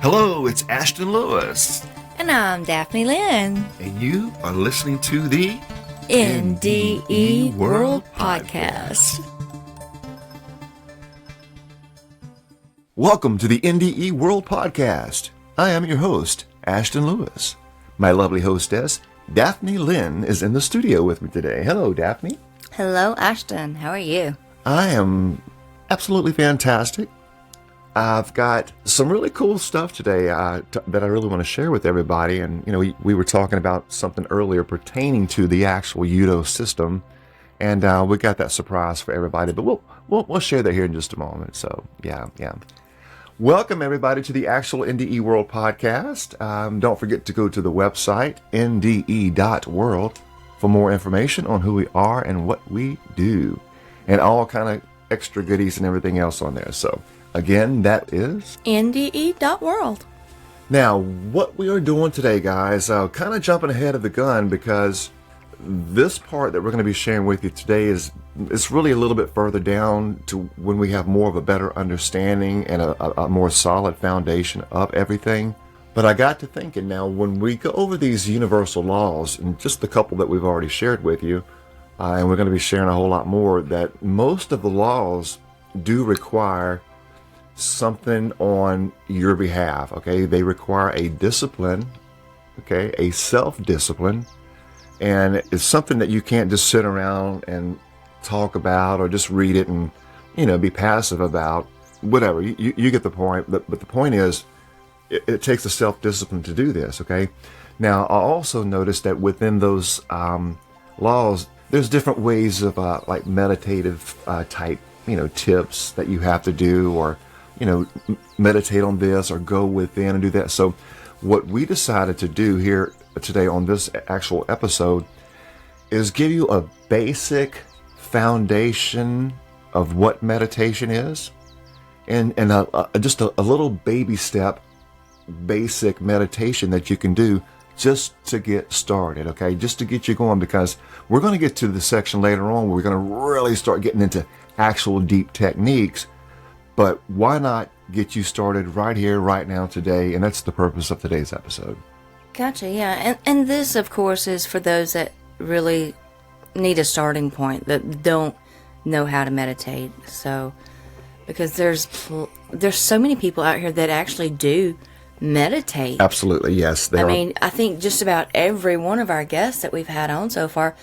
Hello, it's Ashton Lewis. And I'm Daphne Lynn. And you are listening to the NDE World Podcast. Welcome to the NDE World Podcast. I am your host, Ashton Lewis. My lovely hostess, Daphne Lynn, is in the studio with me today. Hello, Daphne. Hello, Ashton. How are you? I am absolutely fantastic. I've got some really cool stuff today that I really want to share with everybody. And, you know, we were talking about something earlier pertaining to the actual UDO system. And we got that surprise for everybody. But we'll share that here in just a moment. So, yeah. Welcome, everybody, to the actual NDE World Podcast. Don't forget to go to the website, nde.world, for more information on who we are and what we do. And all kind of extra goodies and everything else on there. So, again, that is NDE.world. Now, what we are doing today, guys, kind of jumping ahead of the gun because this part that we're going to be sharing with you today is really a little bit further down to when we have more of a better understanding and a more solid foundation of everything. But I got to thinking now, when we go over these universal laws, and just the couple that we've already shared with you, and we're going to be sharing a whole lot more, that most of the laws do require something on your behalf, okay? They require a discipline, okay? A self-discipline, and it's something that you can't just sit around and talk about or just read it and, you know, be passive about, whatever. You get the point, but the point is, it takes a self-discipline to do this, okay? Now, I also noticed that within those laws, there's different ways of like meditative type, you know, tips that you have to do, or you know, meditate on this or go within and do that. So what we decided to do here today on this actual episode is give you a basic foundation of what meditation is, and just a little baby step basic meditation that you can do just to get started, okay? Just to get you going, because we're going to get to the section later on where we're going to really start getting into actual deep techniques. But why not get you started right here, right now, today? And that's the purpose of today's episode. Gotcha, yeah. And this, of course, is for those that really need a starting point, that don't know how to meditate. So, because there's so many people out here that actually do meditate. Absolutely, yes. I mean, I think just about every one of our guests that we've had on so far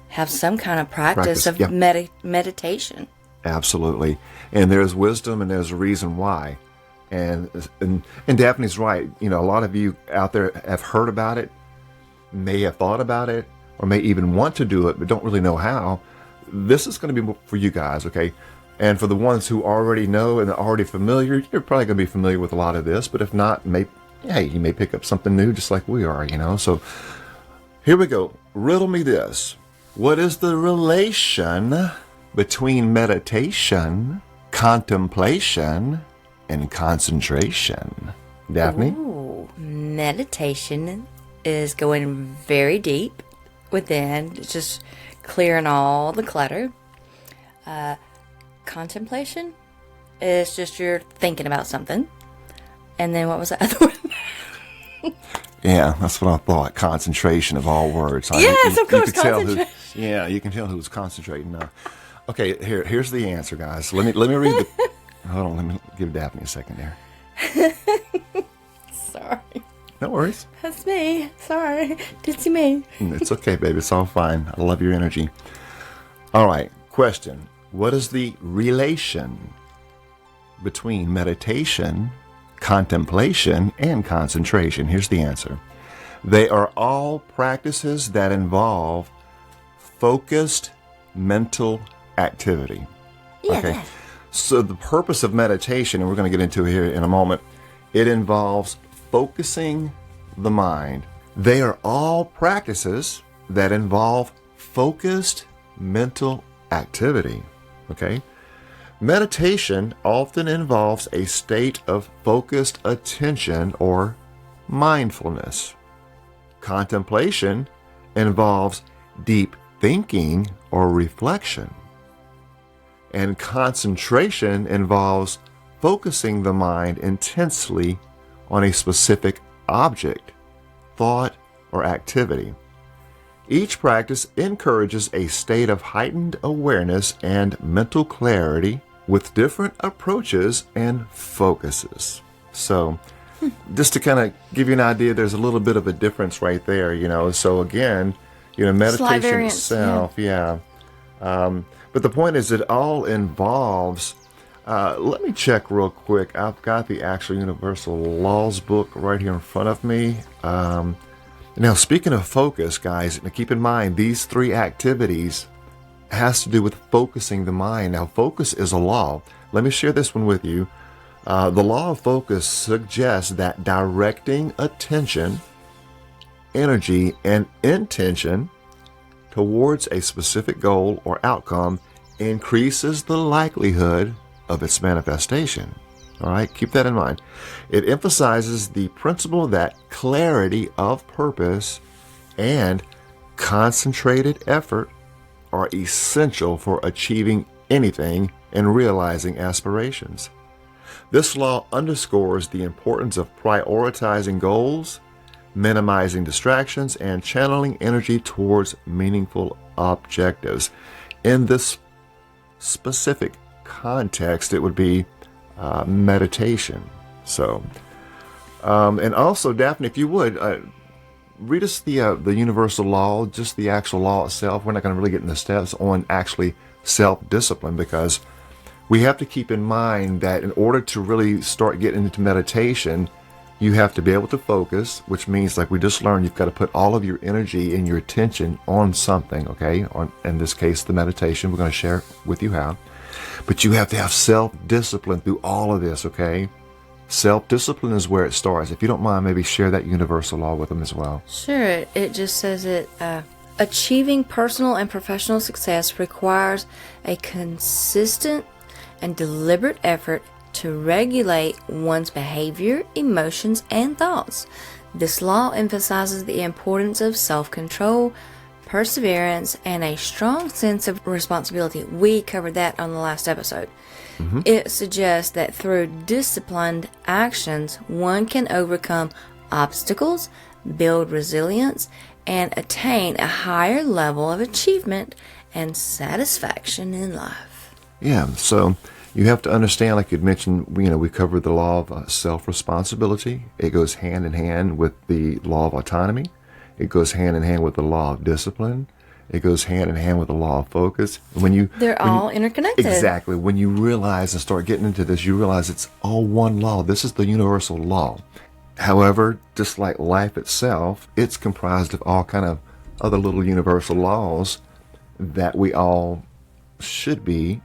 have some kind of practice of meditation. Absolutely. And there's wisdom and there's a reason why. And Daphne's right. You know, a lot of you out there have heard about it, may have thought about it, or may even want to do it, but don't really know how. This is going to be for you guys, okay? And for the ones who already know and are already familiar, you're probably going to be familiar with a lot of this. But if not, you may pick up something new just like we are, you know? So here we go. Riddle me this. What is the relation between meditation, contemplation, and concentration? Daphne? Ooh, meditation is going very deep within, just clearing all the clutter. Contemplation is just you're thinking about something. And then what was the other one? Yeah, that's what I thought. Concentration of all words. Yes, of course, concentration. You can tell who's concentrating now. Okay, here's the answer, guys. Let me read the... Hold on, let me give Daphne a second there. Sorry. No worries. That's me. Sorry. It's me. It's okay, baby. It's all fine. I love your energy. All right, question. What is the relation between meditation, contemplation, and concentration? Here's the answer. They are all practices that involve focused mental activity. Yeah. Okay. So the purpose of meditation, and we're going to get into it here in a moment, it involves focusing the mind. They are all practices that involve focused mental activity. Okay. Meditation often involves a state of focused attention or mindfulness. Contemplation involves deep thinking or reflection. And concentration involves focusing the mind intensely on a specific object, thought, or activity. Each practice encourages a state of heightened awareness and mental clarity with different approaches and focuses. So, just to kind of give you an idea, there's a little bit of a difference right there, So again, meditation variance, itself, yeah. But the point is, it all involves. Let me check real quick. I've got the actual Universal Laws book right here in front of me. Now, speaking of focus, guys, keep in mind these 3 activities has to do with focusing the mind. Now, focus is a law. Let me share this one with you. The law of focus suggests that directing attention, energy, and intention towards a specific goal or outcome increases the likelihood of its manifestation. All right, keep that in mind. It emphasizes the principle that clarity of purpose and concentrated effort are essential for achieving anything and realizing aspirations. This law underscores the importance of prioritizing goals, minimizing distractions, and channeling energy towards meaningful objectives. In this specific context, it would be meditation. So, and also, Daphne, if you would, read us the universal law, just the actual law itself. We're not going to really get into steps on actually self-discipline, because we have to keep in mind that in order to really start getting into meditation, you have to be able to focus, which means, like we just learned, you've got to put all of your energy and your attention on something, okay? In this case, the meditation. We're going to share with you how. But you have to have self-discipline through all of this, okay? Self-discipline is where it starts. If you don't mind, maybe share that universal law with them as well. Sure. It just says it, achieving personal and professional success requires a consistent and deliberate effort to regulate one's behavior, emotions, and thoughts. This law emphasizes the importance of self-control, perseverance, and a strong sense of responsibility. We covered that on the last episode. Mm-hmm. It suggests that through disciplined actions, one can overcome obstacles, build resilience, and attain a higher level of achievement and satisfaction in life. Yeah, so you have to understand, like you'd mentioned, we covered the law of self-responsibility. It goes hand in hand with the law of autonomy. It goes hand in hand with the law of discipline. It goes hand in hand with the law of focus. They're all interconnected. Exactly. When you realize and start getting into this, you realize it's all one law. This is the universal law. However, just like life itself, it's comprised of all kind of other little universal laws that we all should be,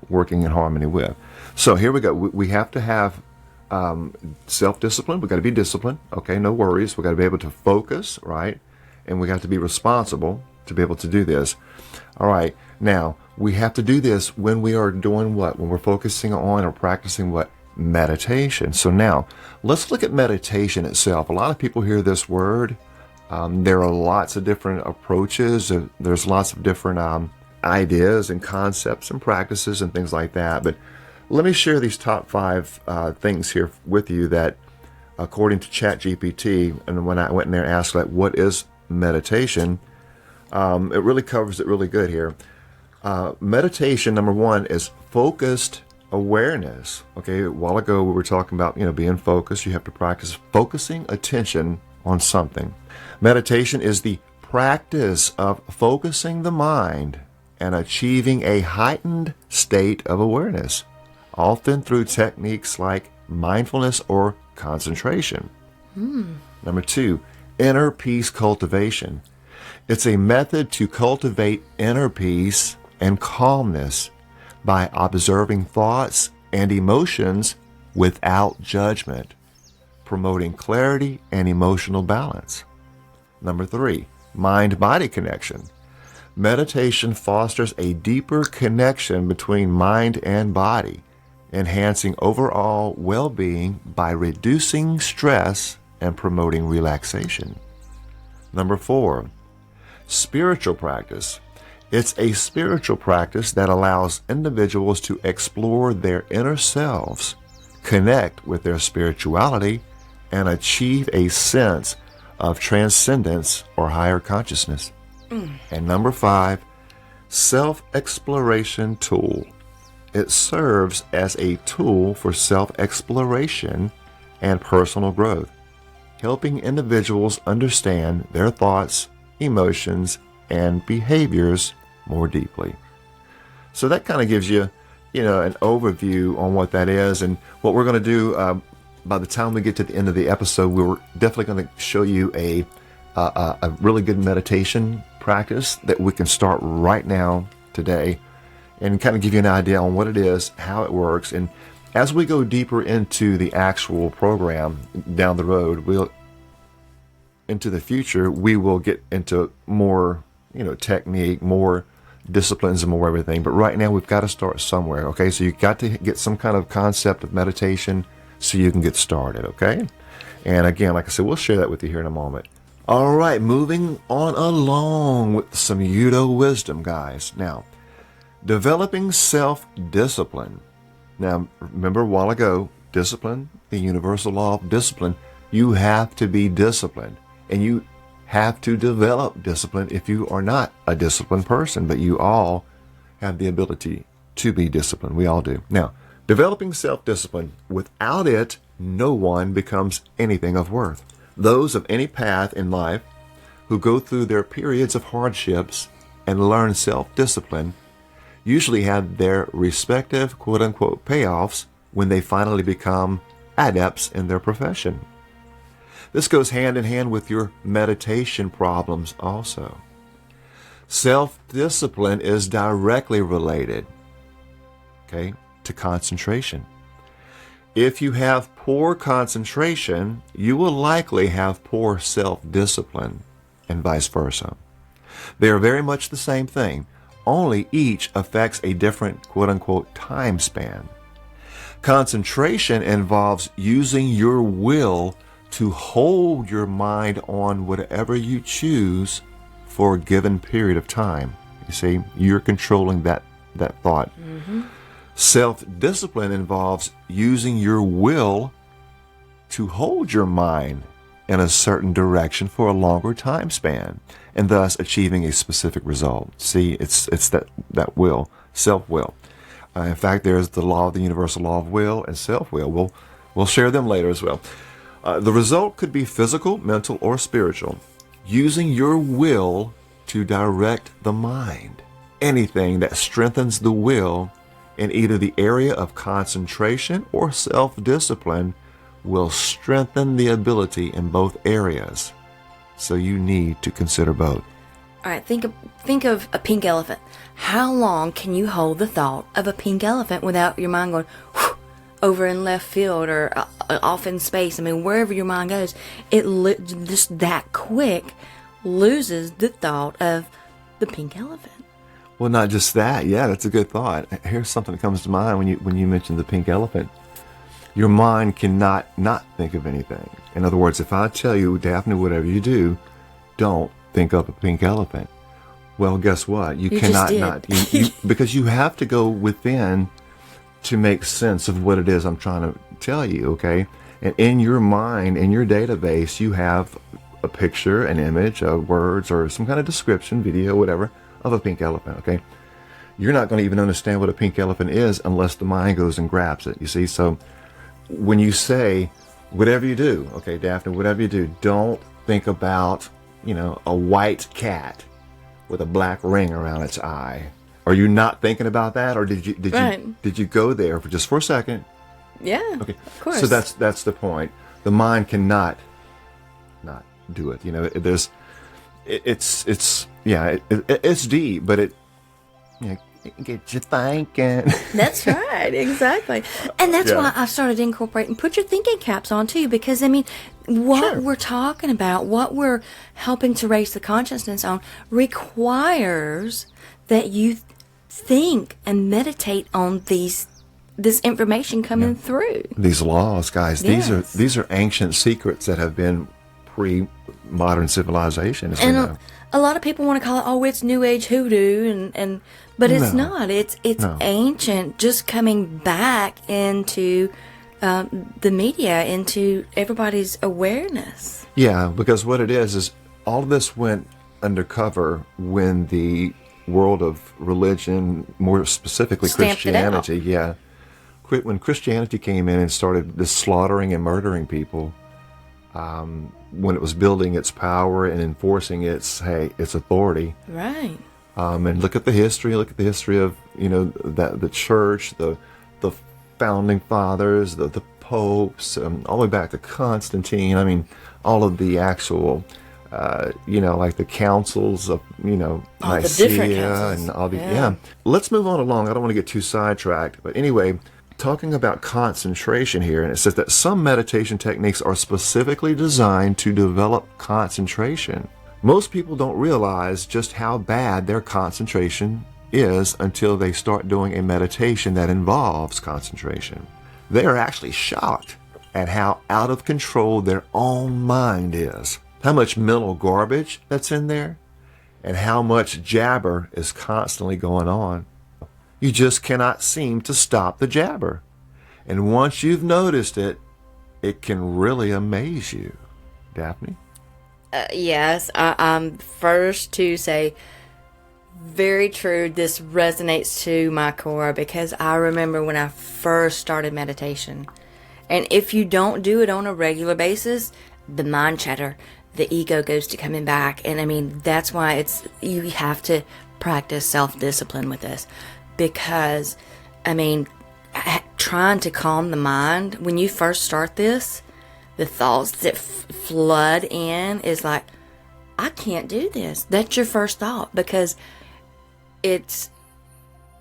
working in harmony with. So here we go. We have to have self-discipline. We've got to be disciplined. Okay, no worries. We've got to be able to focus, right? And we got to be responsible to be able to do this. All right. Now, we have to do this when we are doing what? When we're focusing on or practicing what? Meditation. So now, let's look at meditation itself. A lot of people hear this word. There are lots of different approaches. There's lots of different ideas and concepts and practices and things like that. But let me share these top 5 things here with you that, according to ChatGPT, and when I went in there and asked, what is meditation, it really covers it really good here. Meditation, number 1, is focused awareness. Okay, a while ago we were talking about, being focused. You have to practice focusing attention on something. Meditation is the practice of focusing the mind and achieving a heightened state of awareness, often through techniques like mindfulness or concentration. Number 2, inner peace cultivation. It's a method to cultivate inner peace and calmness by observing thoughts and emotions without judgment, promoting clarity and emotional balance. Number 3, mind-body connection. Meditation fosters a deeper connection between mind and body, enhancing overall well-being by reducing stress and promoting relaxation. Number 4, spiritual practice. It's a spiritual practice that allows individuals to explore their inner selves, connect with their spirituality, and achieve a sense of transcendence or higher consciousness. And number 5, self-exploration tool. It serves as a tool for self-exploration and personal growth, helping individuals understand their thoughts, emotions, and behaviors more deeply. So that kind of gives you, an overview on what that is. And what we're going to do, by the time we get to the end of the episode, we're definitely going to show you a really good meditation practice that we can start right now, today, and kind of give you an idea on what it is, how it works. And as we go deeper into the actual program down the road, into the future, we will get into more, technique, more disciplines, and more everything. But right now, we've got to start somewhere, okay? So you've got to get some kind of concept of meditation so you can get started, okay? And again, like I said, we'll share that with you here in a moment. All right, moving on along with some UDO wisdom, guys. Now, developing self-discipline. Now, remember a while ago, discipline, the universal law of discipline, you have to be disciplined. And you have to develop discipline if you are not a disciplined person, but you all have the ability to be disciplined. We all do. Now, developing self-discipline, without it, no one becomes anything of worth. Those of any path in life who go through their periods of hardships and learn self-discipline usually have their respective quote-unquote payoffs when they finally become adepts in their profession. This goes hand in hand with your meditation problems also. Self-discipline is directly related, to concentration. If you have poor concentration, you will likely have poor self-discipline, and vice versa. They are very much the same thing, only each affects a different quote-unquote time span. Concentration involves using your will to hold your mind on whatever you choose for a given period of time. You see, you're controlling that thought. Mm-hmm. Self-discipline involves using your will to hold your mind in a certain direction for a longer time span, and thus achieving a specific result. See, it's that will, self-will. In fact, there's the law of the universal law of will and self-will. We'll share them later as well. The result could be physical, mental, or spiritual. Using your will to direct the mind. Anything that strengthens the will in either the area of concentration or self-discipline will strengthen the ability in both areas. So you need to consider both. All right, think of a pink elephant. How long can you hold the thought of a pink elephant without your mind going over in left field or off in space? I mean, wherever your mind goes, it just that quick loses the thought of the pink elephant. Well, not just that. Yeah, that's a good thought. Here's something that comes to mind when you mentioned the pink elephant. Your mind cannot not think of anything. In other words, if I tell you, Daphne, whatever you do, don't think of a pink elephant. Well, guess what? You cannot not. Because you have to go within to make sense of what it is I'm trying to tell you, okay? And in your mind, in your database, you have a picture, an image, words, or some kind of description, video, whatever, of a pink elephant, okay? You're not going to even understand what a pink elephant is unless the mind goes and grabs it, you see? So when you say, whatever you do, okay, Daphne, whatever you do, don't think about, a white cat with a black ring around its eye. Are you not thinking about that, or did you go there for a second? Yeah, okay, of course. So that's the point. The mind cannot not do it. It's deep, but it gets you thinking. That's right, exactly. And that's why I started incorporating, put your thinking caps on too, because what we're talking about, what we're helping to raise the consciousness on, requires that you think and meditate on this information coming through. These laws, guys. Yes. These are ancient secrets that have been pre-modern civilization. And a lot of people want to call it, it's New Age hoodoo, but it's not. It's ancient, just coming back into the media into everybody's awareness. Yeah, because what it is all of this went undercover when the world of religion, more specifically Stamped it out. Christianity, when Christianity came in and started this slaughtering and murdering people, when it was building its power and enforcing its authority. Right. And look at the history of that the church, the founding fathers, the popes, all the way back to Constantine. I mean, all of the actual, like the councils of, all the different Nicaea councils. and all the Let's move on along. I don't want to get too sidetracked, but anyway, talking about concentration here, and it says that some meditation techniques are specifically designed to develop concentration. Most people don't realize just how bad their concentration is until they start doing a meditation that involves concentration. They are actually shocked at how out of control their own mind is, how much mental garbage that's in there, and how much jabber is constantly going on. You just cannot seem to stop the jabber. And once you've noticed it, it can really amaze you. Daphne? Yes, I'm first to say, very true. This resonates to my core because I remember when I first started meditation. And if you don't do it on a regular basis, the mind chatter, the ego goes to coming back. And I mean, that's why you have to practice self-discipline with this. Because, I mean, trying to calm the mind, when you first start this, the thoughts that flood in is like, I can't do this. That's your first thought because it's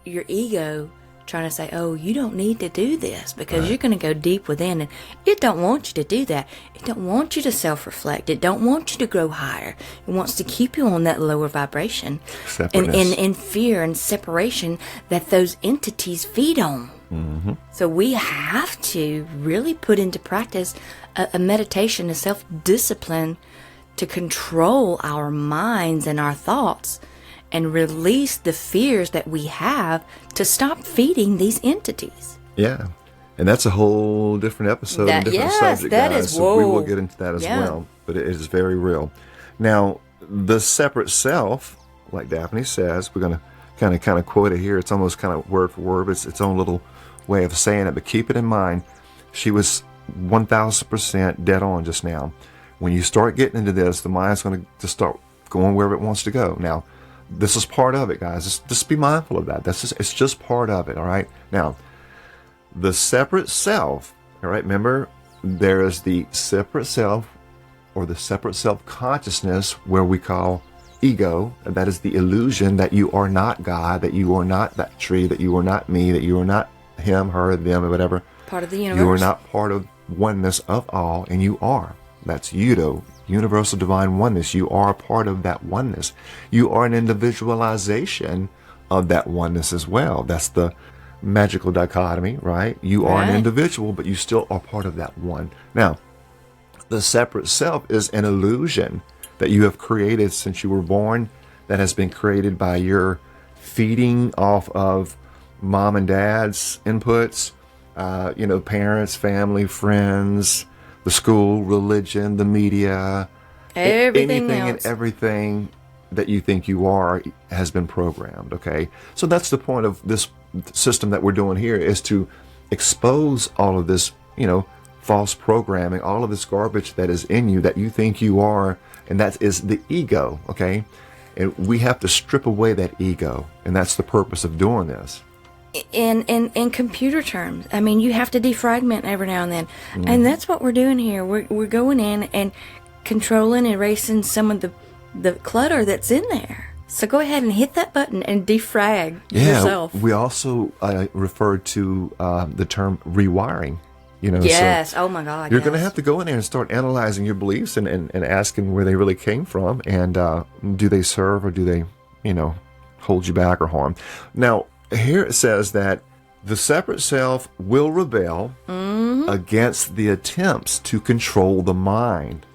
your ego trying to say, oh, you don't need to do this because you're going to go deep within, and it don't want you to do that. It don't want you to self-reflect. It don't want you to grow higher. It wants to keep you on that lower vibration and in fear and separation that those entities feed on. Mm-hmm. So we have to really put into practice a meditation, a self-discipline to control our minds and our thoughts and release the fears that we have to stop feeding these entities. Yeah. And that's a whole different episode and different subject, that guys. is, so we will get into that as well. But it is very real. Now, the separate self, like Daphne says, we're going to kind of quote it here. It's almost kind of word for word. It's its own little way of saying it. But keep it in mind, she was 1,000% dead on just now. When you start getting into this, the mind's going to just start going wherever it wants to go. Now, this is part of it, guys. Just be mindful of that. It's just part of it, all right? Now, the separate self, all right? Remember, there is the separate self or the separate self-consciousness where we call ego. And that is the illusion that you are not God, that you are not that tree, that you are not me, that you are not him, her, them, or whatever. Part of the universe. You are not part of oneness of all, and you are. That's UDO, Universal Divine Oneness. You are a part of that oneness. You are an individualization of that oneness as well. That's the magical dichotomy, right? You are an individual, but you still are part of that one. Now, the separate self is an illusion that you have created since you were born, that has been created by your feeding off of mom and dad's inputs, parents, family, friends, the school, religion, the media, anything and everything that you think you are has been programmed, okay? So that's the point of this system that we're doing here, is to expose all of this, false programming, all of this garbage that is in you that you think you are, and that is the ego, okay? And we have to strip away that ego, and that's the purpose of doing this. In computer terms, I mean, you have to defragment every now and then, and that's what we're doing here. We're going in and controlling, erasing some of the clutter that's in there. So go ahead and hit that button and defrag yourself. We also referred to the term rewiring. Yes. So oh my God. You're going to have to go in there and start analyzing your beliefs and asking where they really came from, and do they serve or do they, hold you back or harm. Now, here it says that the separate self will rebel against the attempts to control the mind,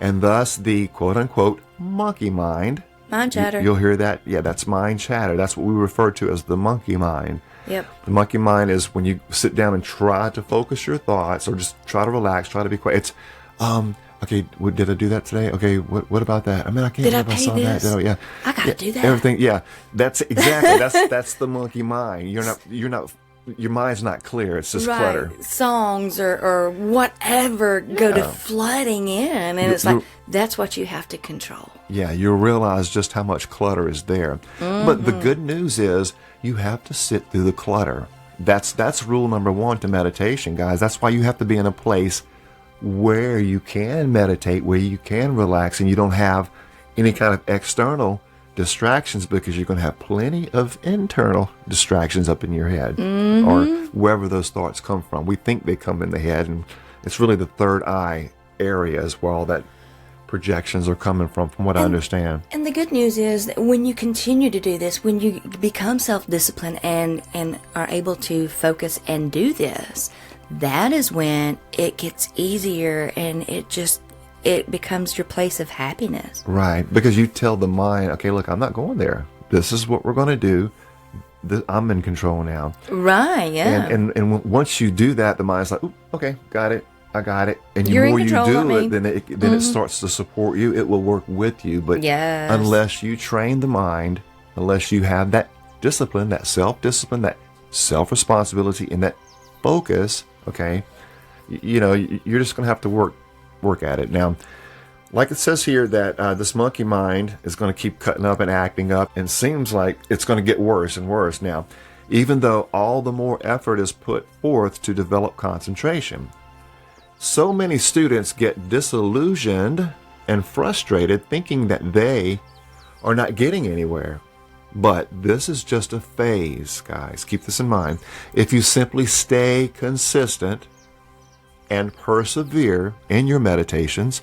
and thus the quote-unquote monkey mind. Mind chatter. You'll hear that. Yeah, that's mind chatter. That's what we refer to as the monkey mind. Yep. The monkey mind is when you sit down and try to focus your thoughts, or just try to relax, try to be quiet. It's, okay, did I do that today? Okay, what about that? I mean, I can't believe I saw that. Yeah, I gotta do that. Everything, yeah. That's exactly that's the monkey mind. You're not. Your mind's not clear. It's just clutter. Songs or whatever go to flooding in, and it's like that's what you have to control. Yeah, you'll realize just how much clutter is there. But the good news is you have to sit through the clutter. That's rule number one to meditation, guys. That's why you have to be in a place where you can meditate, where you can relax, and you don't have any kind of external distractions, because you're going to have plenty of internal distractions up in your head or wherever those thoughts come from. We think they come in the head, and it's really the third eye areas where all that projections are coming from what I understand. And the good news is that when you continue to do this, when you become self-disciplined and are able to focus and do this, that is when it gets easier, and it becomes your place of happiness. Right, because you tell the mind, okay, look, I'm not going there. This is what we're going to do. I'm in control now. Right, yeah. And once you do that, the mind's like, okay, got it. I got it. And the more you do it, then it starts to support you. It will work with you. But unless you train the mind, unless you have that discipline, that self-discipline, that self-responsibility, and that focus, okay, you're just going to have to work at it. Now, like it says here that this monkey mind is going to keep cutting up and acting up, and seems like it's going to get worse and worse. Now, even though all the more effort is put forth to develop concentration, so many students get disillusioned and frustrated, thinking that they are not getting anywhere. But this is just a phase, guys. Keep this in mind. If you simply stay consistent and persevere in your meditations,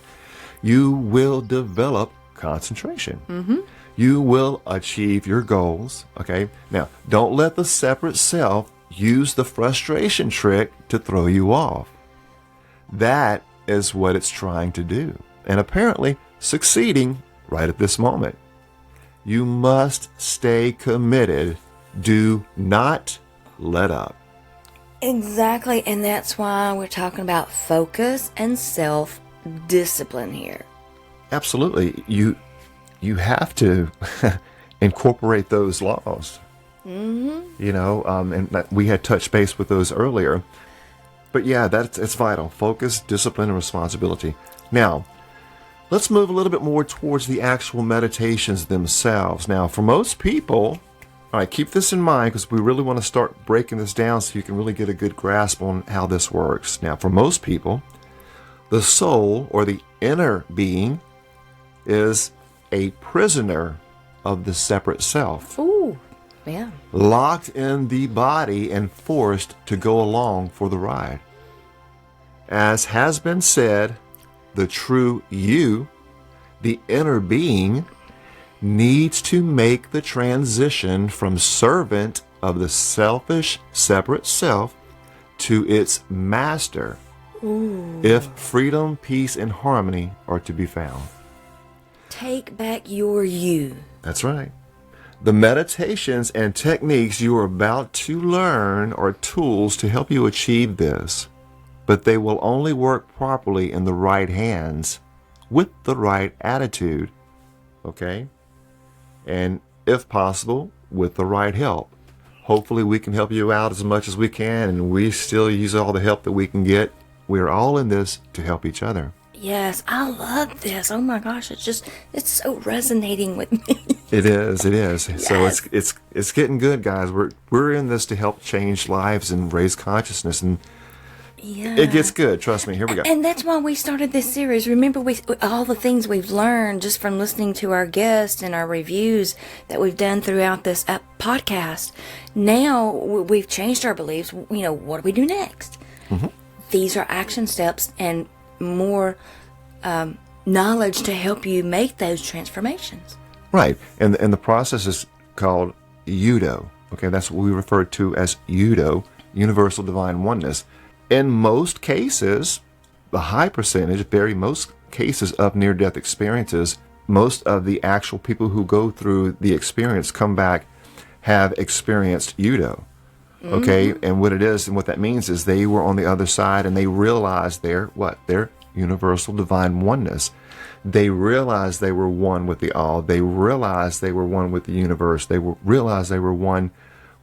you will develop concentration. You will achieve your goals. Okay. Now, don't let the separate self use the frustration trick to throw you off. That is what it's trying to do, and apparently succeeding right at this moment. You must stay committed. Do not let up. Exactly, and that's why we're talking about focus and self-discipline here. Absolutely. You have to incorporate those laws. And we had touched base with those earlier. But yeah, it's vital. Focus, discipline, and responsibility. Now, let's move a little bit more towards the actual meditations themselves. Now, for most people, all right, keep this in mind, because we really want to start breaking this down so you can really get a good grasp on how this works. Now, for most people, the soul, or the inner being, is a prisoner of the separate self. Ooh, yeah. Locked in the body and forced to go along for the ride. As has been said, the true you, the inner being, needs to make the transition from servant of the selfish, separate self to its master. Ooh. If freedom, peace, and harmony are to be found. Take back your you. That's right. The meditations and techniques you are about to learn are tools to help you achieve this, but they will only work properly in the right hands with the right attitude, okay? And if possible, with the right help. Hopefully we can help you out as much as we can, and we still use all the help that we can get. We're all in this to help each other. Yes, I love this. Oh my gosh, it's so resonating with me. It is. Yes. So it's getting good, guys. We're in this to help change lives and raise consciousness, and it gets good. Trust me. Here we go. And that's why we started this series. Remember, all the things we've learned just from listening to our guests and our reviews that we've done throughout this podcast. Now we've changed our beliefs. What do we do next? Mm-hmm. These are action steps and more knowledge to help you make those transformations. Right. And the process is called UDO. Okay, that's what we refer to as UDO, Universal Divine Oneness. In most cases, the high percentage, most cases of near-death experiences, most of the actual people who go through the experience come back have experienced UDO. Okay, and what it is and what that means is they were on the other side and they realized their universal divine oneness. They realized they were one with the all. They realized they were one with the universe. They realized they were one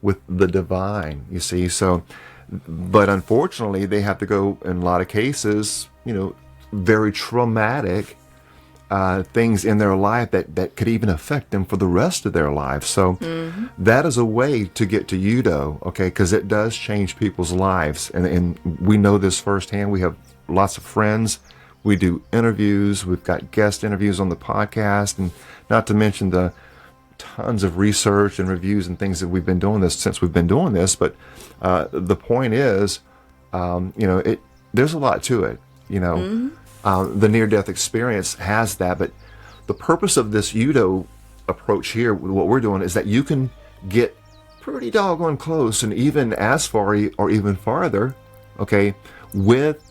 with the divine, you see. So, but unfortunately, they have to go, in a lot of cases, very traumatic things in their life that could even affect them for the rest of their life. So that is a way to get to UDO, okay, because it does change people's lives. And we know this firsthand. We have lots of friends. We do interviews. We've got guest interviews on the podcast, and not to mention the tons of research and reviews and things that we've been doing this since we've been doing this. But the point is, there's a lot to it, The near-death experience has that, but the purpose of this UDO approach here, what we're doing, is that you can get pretty doggone close and even as far or even farther, okay, with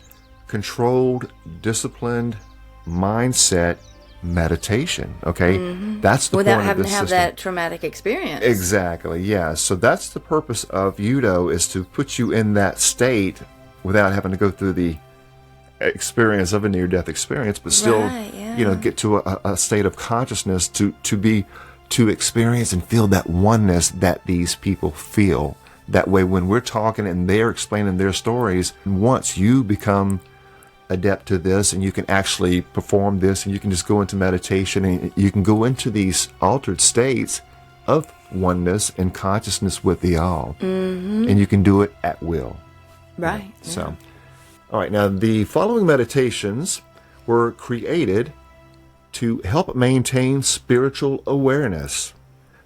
controlled, disciplined mindset meditation, okay? That's the without point having of this to have system. that traumatic experience. Exactly, yeah. So that's the purpose of UDO, is to put you in that state without having to go through the experience of a near-death experience, but still, get to a state of consciousness to experience and feel that oneness that these people feel. That way, when we're talking and they're explaining their stories, once you become adept to this and you can actually perform this and you can just go into meditation and you can go into these altered states of oneness and consciousness with the all. And you can do it at will. Right. So, all right, now the following meditations were created to help maintain spiritual awareness.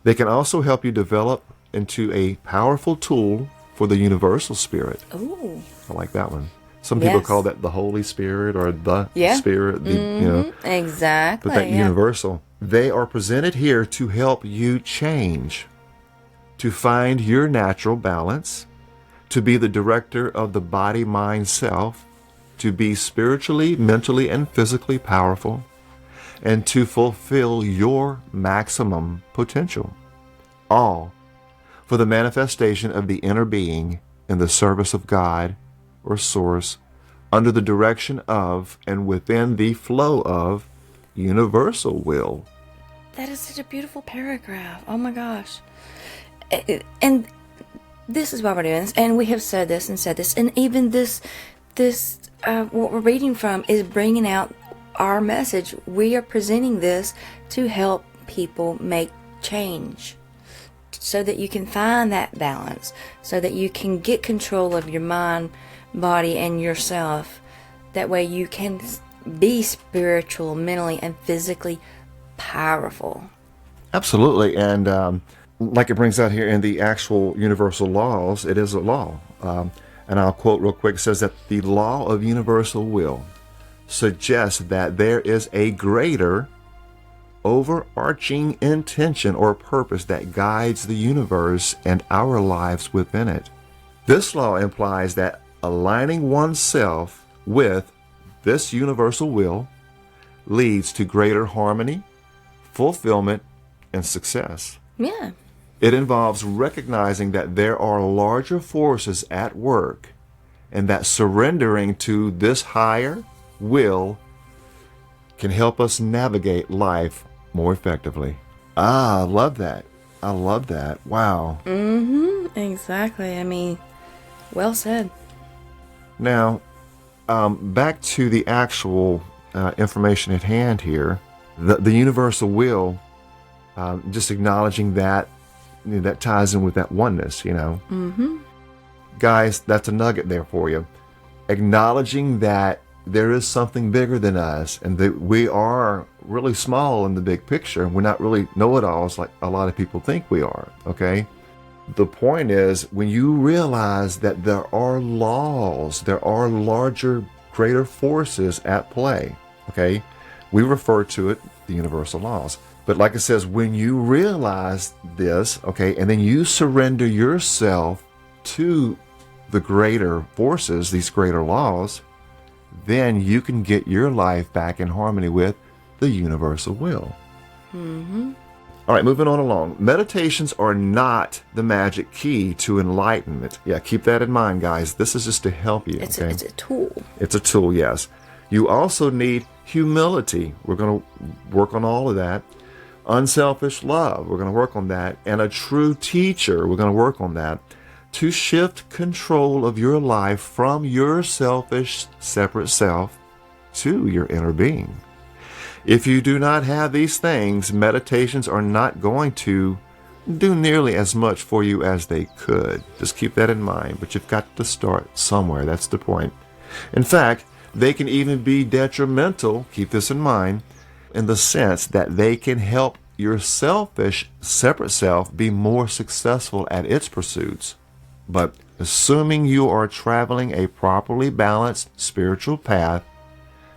They can also help you develop into a powerful tool for the universal spirit. Ooh. I like that one. Some people call that the Holy Spirit or the Spirit, Exactly. but that universal. They are presented here to help you change, to find your natural balance, to be the director of the body, mind, self, to be spiritually, mentally, and physically powerful, and to fulfill your maximum potential. All for the manifestation of the inner being in the service of God or Source, under the direction of and within the flow of universal will. That is such a beautiful paragraph. Oh my gosh. And this is why we're doing this. And we have said this. And even this, what we're reading from is bringing out our message. We are presenting this to help people make change, so that you can find that balance, so that you can get control of your mind, body, and yourself. That way you can be spiritual, mentally, and physically powerful. Absolutely. And like it brings out here in the actual universal laws, it is a law. And I'll quote real quick. It says that the law of universal will suggests that there is a greater overarching intention or purpose that guides the universe and our lives within it. This law implies that aligning oneself with this universal will leads to greater harmony, fulfillment, and success. Yeah. It involves recognizing that there are larger forces at work and that surrendering to this higher will can help us navigate life more effectively. I love that. I love that. Wow. Exactly. I mean, well said. Now, back to the actual information at hand here. The universal will, just acknowledging that, that ties in with that oneness, Guys, that's a nugget there for you. Acknowledging that there is something bigger than us and that we are really small in the big picture. We're not really know-it-alls like a lot of people think we are, okay? The point is, when you realize that there are laws, there are larger, greater forces at play, okay? We refer to it, the universal laws. But like it says, when you realize this, okay, and then you surrender yourself to the greater forces, these greater laws, then you can get your life back in harmony with the universal will. All right, moving on along. Meditations are not the magic key to enlightenment. Yeah, keep that in mind, guys. This is just to help you. It's, okay? it's a tool. It's a tool, yes. You also need humility. We're going to work on all of that. Unselfish love. We're going to work on that. And a true teacher. We're going to work on that. To shift control of your life from your selfish, separate self to your inner being. If you do not have these things, meditations are not going to do nearly as much for you as they could. Just keep that in mind, but you've got to start somewhere. That's the point. In fact, they can even be detrimental, keep this in mind, in the sense that they can help your selfish, separate self be more successful at its pursuits. But assuming you are traveling a properly balanced spiritual path,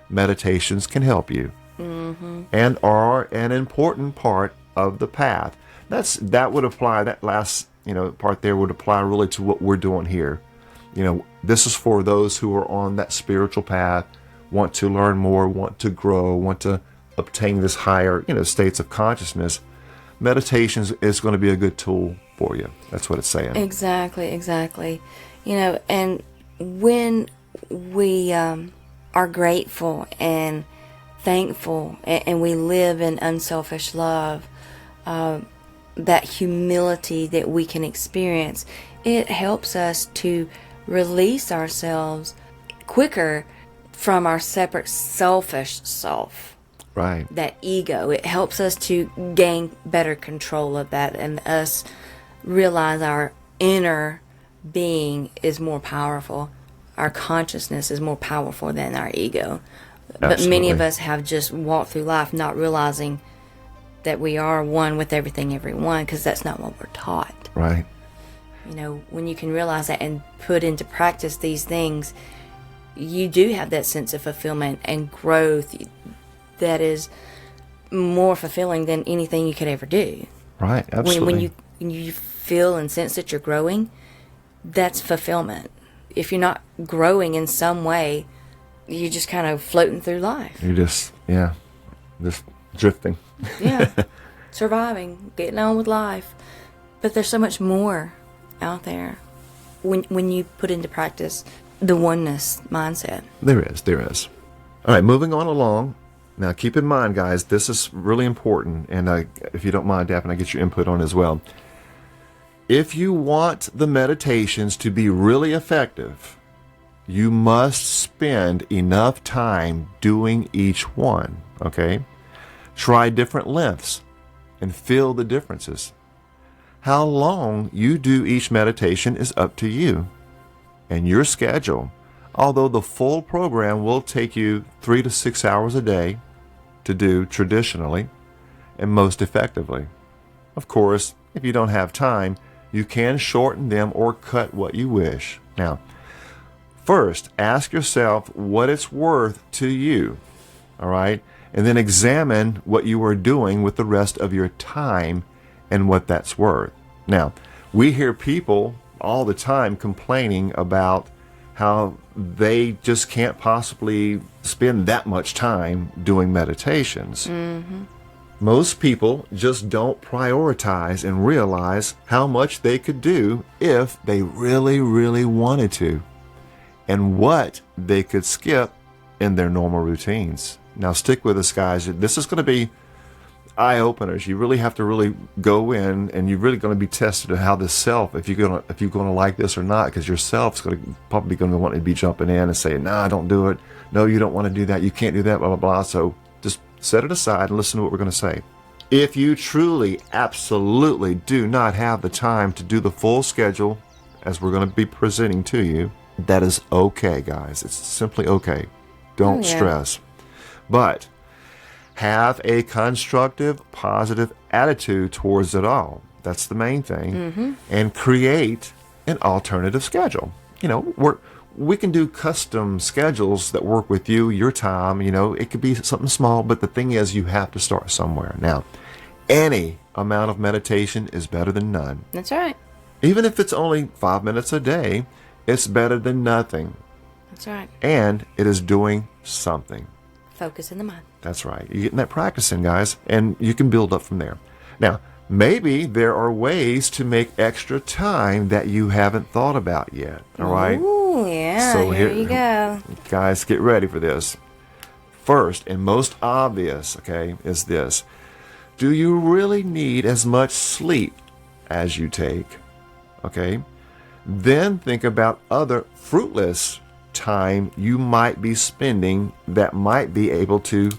meditations can help you. And are an important part of the path. That would apply, that last part there would apply really to what we're doing here. This is for those who are on that spiritual path, want to learn more, want to grow, want to obtain this higher states of consciousness. Meditations is going to be a good tool for you. That's what it's saying. Exactly. And when we are grateful and thankful, and we live in unselfish love, that humility that we can experience, it helps us to release ourselves quicker from our separate selfish self. Right. That ego. It helps us to gain better control of that, and us realize our inner being is more powerful. Our consciousness is more powerful than our ego. But many of us have just walked through life not realizing that we are one with everything, everyone, because that's not what we're taught. Right. When you can realize that and put into practice these things, you do have that sense of fulfillment and growth that is more fulfilling than anything you could ever do. Right, absolutely. When you feel and sense that you're growing, that's fulfillment. If you're not growing in some way, you're just kind of floating through life. You're just drifting. Yeah, surviving, getting on with life. But there's so much more out there when you put into practice the oneness mindset. There is. All right, moving on along. Now, keep in mind, guys, this is really important, and if you don't mind, Daphne, I get your input on it as well. If you want the meditations to be really effective, you must spend enough time doing each one, okay? Try different lengths and feel the differences. How long you do each meditation is up to you and your schedule, although the full program will take you 3 to 6 hours a day to do traditionally and most effectively. Of course, if you don't have time, you can shorten them or cut what you wish. Now, first, ask yourself what it's worth to you, all right? And then examine what you are doing with the rest of your time and what that's worth. Now, we hear people all the time complaining about how they just can't possibly spend that much time doing meditations. Mm-hmm. Most people just don't prioritize and realize how much they could do if they really, really wanted to, and what they could skip in their normal routines. Now, stick with us, guys. This is going to be eye-openers. You really have to really go in, and you're really going to be tested on how this self, if you're going to like this or not, because your self's probably going to want to be jumping in and saying, "Nah, don't do it. No, you don't want to do that. You can't do that, blah, blah, blah." So just set it aside and listen to what we're going to say. If you truly, absolutely do not have the time to do the full schedule, as we're going to be presenting to you, that is okay, guys. It's simply okay. Don't stress. But have a constructive, positive attitude towards it all. That's the main thing. Mm-hmm. And create an alternative schedule. We can do custom schedules that work with you, your time. It could be something small, but the thing is, you have to start somewhere. Now, any amount of meditation is better than none. That's right. Even if it's only 5 minutes a day, it's better than nothing. That's right. And it is doing something. Focus in the mind. That's right. You're getting that practice in, guys, and you can build up from there. Now, maybe there are ways to make extra time that you haven't thought about yet. All right? Ooh, yeah. So here you go. Guys, get ready for this. First and most obvious, okay, is this. Do you really need as much sleep as you take? Okay? Then think about other fruitless time you might be spending that might be able to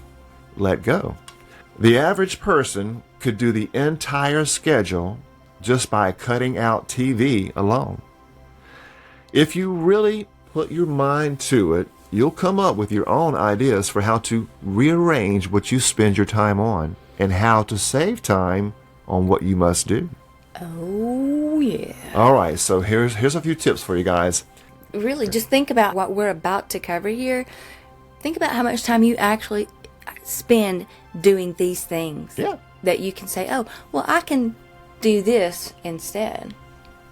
let go. The average person could do the entire schedule just by cutting out TV alone. If you really put your mind to it, you'll come up with your own ideas for how to rearrange what you spend your time on and how to save time on what you must do. Oh, yeah. All right, so here's a few tips for you guys. Really, just think about what we're about to cover here. Think about how much time you actually spend doing these things. Yeah. That you can say, oh, well, I can do this instead.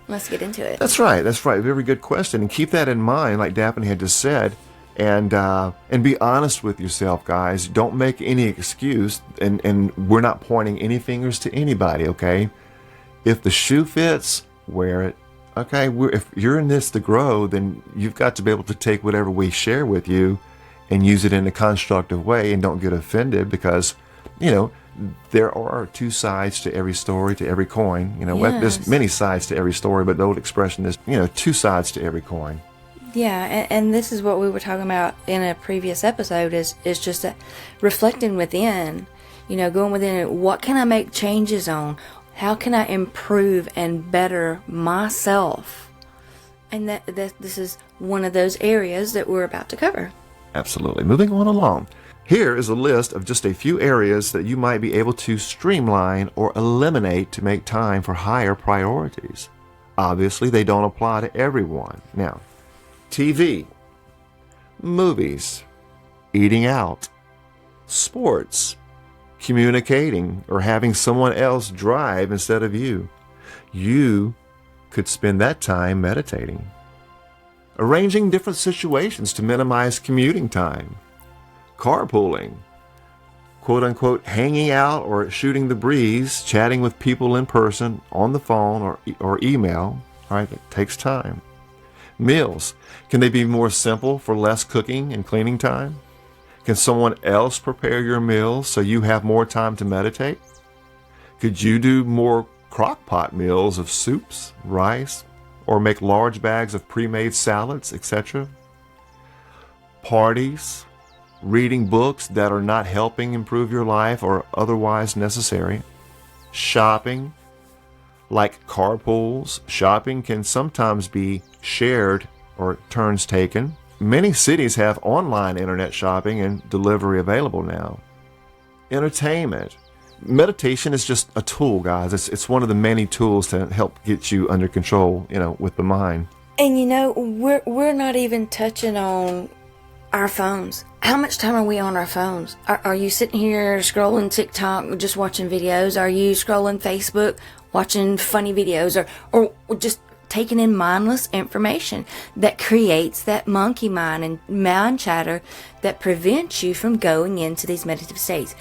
Let's get into it. That's right. Very good question. And keep that in mind, like Daphne had just said. And be honest with yourself, guys. Don't make any excuse. And we're not pointing any fingers to anybody, okay? If the shoe fits, wear it. Okay? If you're in this to grow, then you've got to be able to take whatever we share with you and use it in a constructive way, and don't get offended because, there are two sides to every story, to every coin. Yes. There's many sides to every story, but the old expression is, two sides to every coin. Yeah, and this is what we were talking about in a previous episode is just that reflecting within, going within, what can I make changes on? How can I improve and better myself? And that this is one of those areas that we're about to cover. Absolutely. Moving on along. Here is a list of just a few areas that you might be able to streamline or eliminate to make time for higher priorities. Obviously, they don't apply to everyone. Now, TV, movies, eating out, sports, communicating, or having someone else drive instead of you. You could spend that time meditating. Arranging different situations to minimize commuting time. Carpooling. Quote unquote, hanging out or shooting the breeze, chatting with people in person, on the phone or email. All right, it takes time. Meals. Can they be more simple for less cooking and cleaning time? Can someone else prepare your meals so you have more time to meditate? Could you do more crock-pot meals of soups, rice, or make large bags of pre-made salads, etc.? Parties, reading books that are not helping improve your life or otherwise necessary. Shopping, like carpools. Shopping can sometimes be shared or turns taken. Many cities have online internet shopping and delivery available now. Entertainment. Meditation is just a tool, guys. It's one of the many tools to help get you under control, with the mind. And we're not even touching on our phones. How much time are we on our phones? Are you sitting here scrolling TikTok, just watching videos? Are you scrolling Facebook, watching funny videos, or just taking in mindless information that creates that monkey mind and mind chatter that prevents you from going into these meditative states?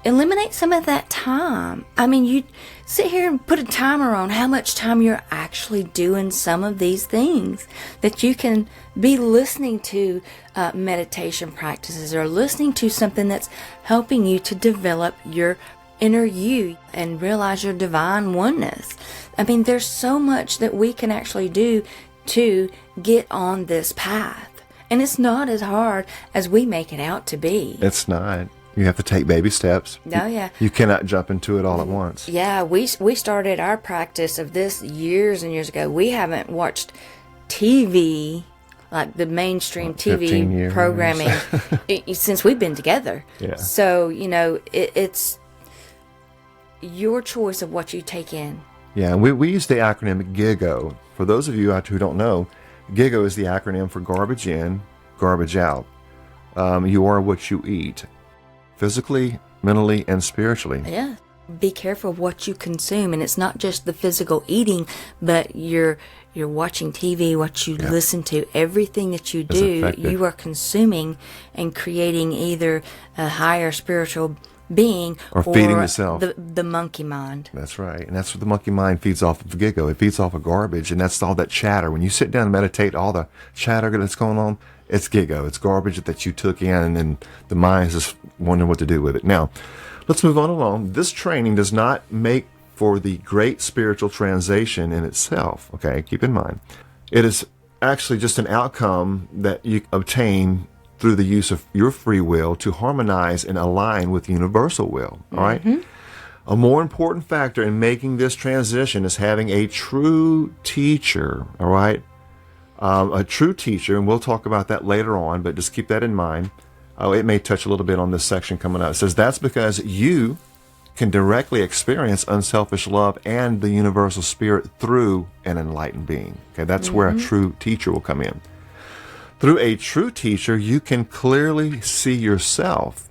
Eliminate some of that time. I mean, you sit here and put a timer on how much time you're actually doing some of these things, that you can be listening to meditation practices or listening to something that's helping you to develop your inner you and realize your divine oneness. I mean, there's so much that we can actually do to get on this path. And it's not as hard as we make it out to be. It's not. You have to take baby steps. Oh, yeah. You cannot jump into it all at once. Yeah, we started our practice of this years and years ago. We haven't watched TV, like the mainstream TV programming, since we've been together. Yeah. So, it's your choice of what you take in. Yeah, and we use the acronym GIGO. For those of you out who don't know, GIGO is the acronym for garbage in, garbage out. You are what you eat. Physically, mentally, and spiritually. Yeah. Be careful what you consume, and it's not just the physical eating, but you're watching TV, what you listen to, everything that you do, you are consuming and creating either a higher spiritual being or feeding yourself. The monkey mind. That's right. And that's what the monkey mind feeds off of gigo. It feeds off of garbage, and that's all that chatter. When you sit down and meditate, all the chatter that's going on, it's gigo. It's garbage that you took in, and the mind's just wondering what to do with it. Now, let's move on along. This training does not make for the great spiritual transition in itself. Okay, keep in mind. It is actually just an outcome that you obtain through the use of your free will to harmonize and align with universal will. All right. A more important factor in making this transition is having a true teacher. All right. A true teacher, and we'll talk about that later on, but just keep that in mind. It may touch a little bit on this section coming up. It says that's because you can directly experience unselfish love and the universal spirit through an enlightened being. Okay, that's where a true teacher will come in. Through a true teacher, you can clearly see yourself,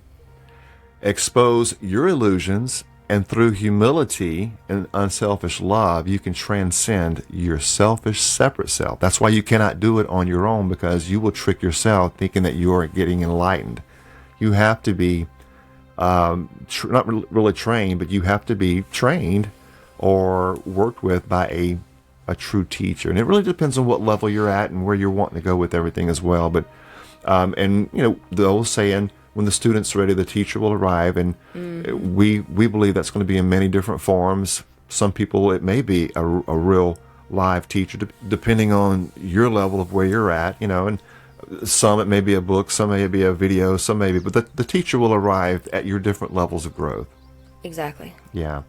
expose your illusions, and through humility and unselfish love, you can transcend your selfish, separate self. That's why you cannot do it on your own, because you will trick yourself thinking that you are getting enlightened. You have to be not really trained, but you have to be trained or worked with by a true teacher. And it really depends on what level you're at and where you're wanting to go with everything as well. But, and you know, the old saying, when the student's ready, the teacher will arrive. And we believe that's going to be in many different forms. Some people, it may be a real live teacher, depending on your level of where you're at, you know, and some it may be a book, some may be a video, some may be, but the teacher will arrive at your different levels of growth. Exactly. Yeah.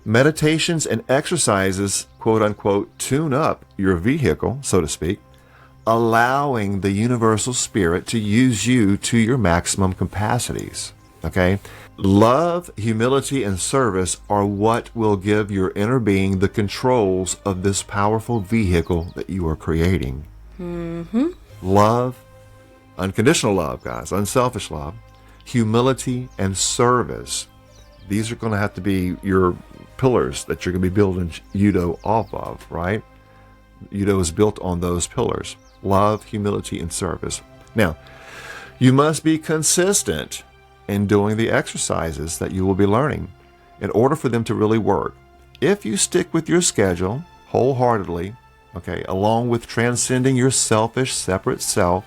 Meditations and exercises, quote unquote, tune up your vehicle, so to speak, allowing the universal spirit to use you to your maximum capacities. Okay? Love, humility, and service are what will give your inner being the controls of this powerful vehicle that you are creating. Love, unconditional love, guys, unselfish love, humility, and service. These are going to have to be your pillars that you're going to be building UDO off of, right? UDO is built on those pillars: love, humility, and service. Now, you must be consistent in doing the exercises that you will be learning in order for them to really work. If you stick with your schedule wholeheartedly, okay, along with transcending your selfish, separate self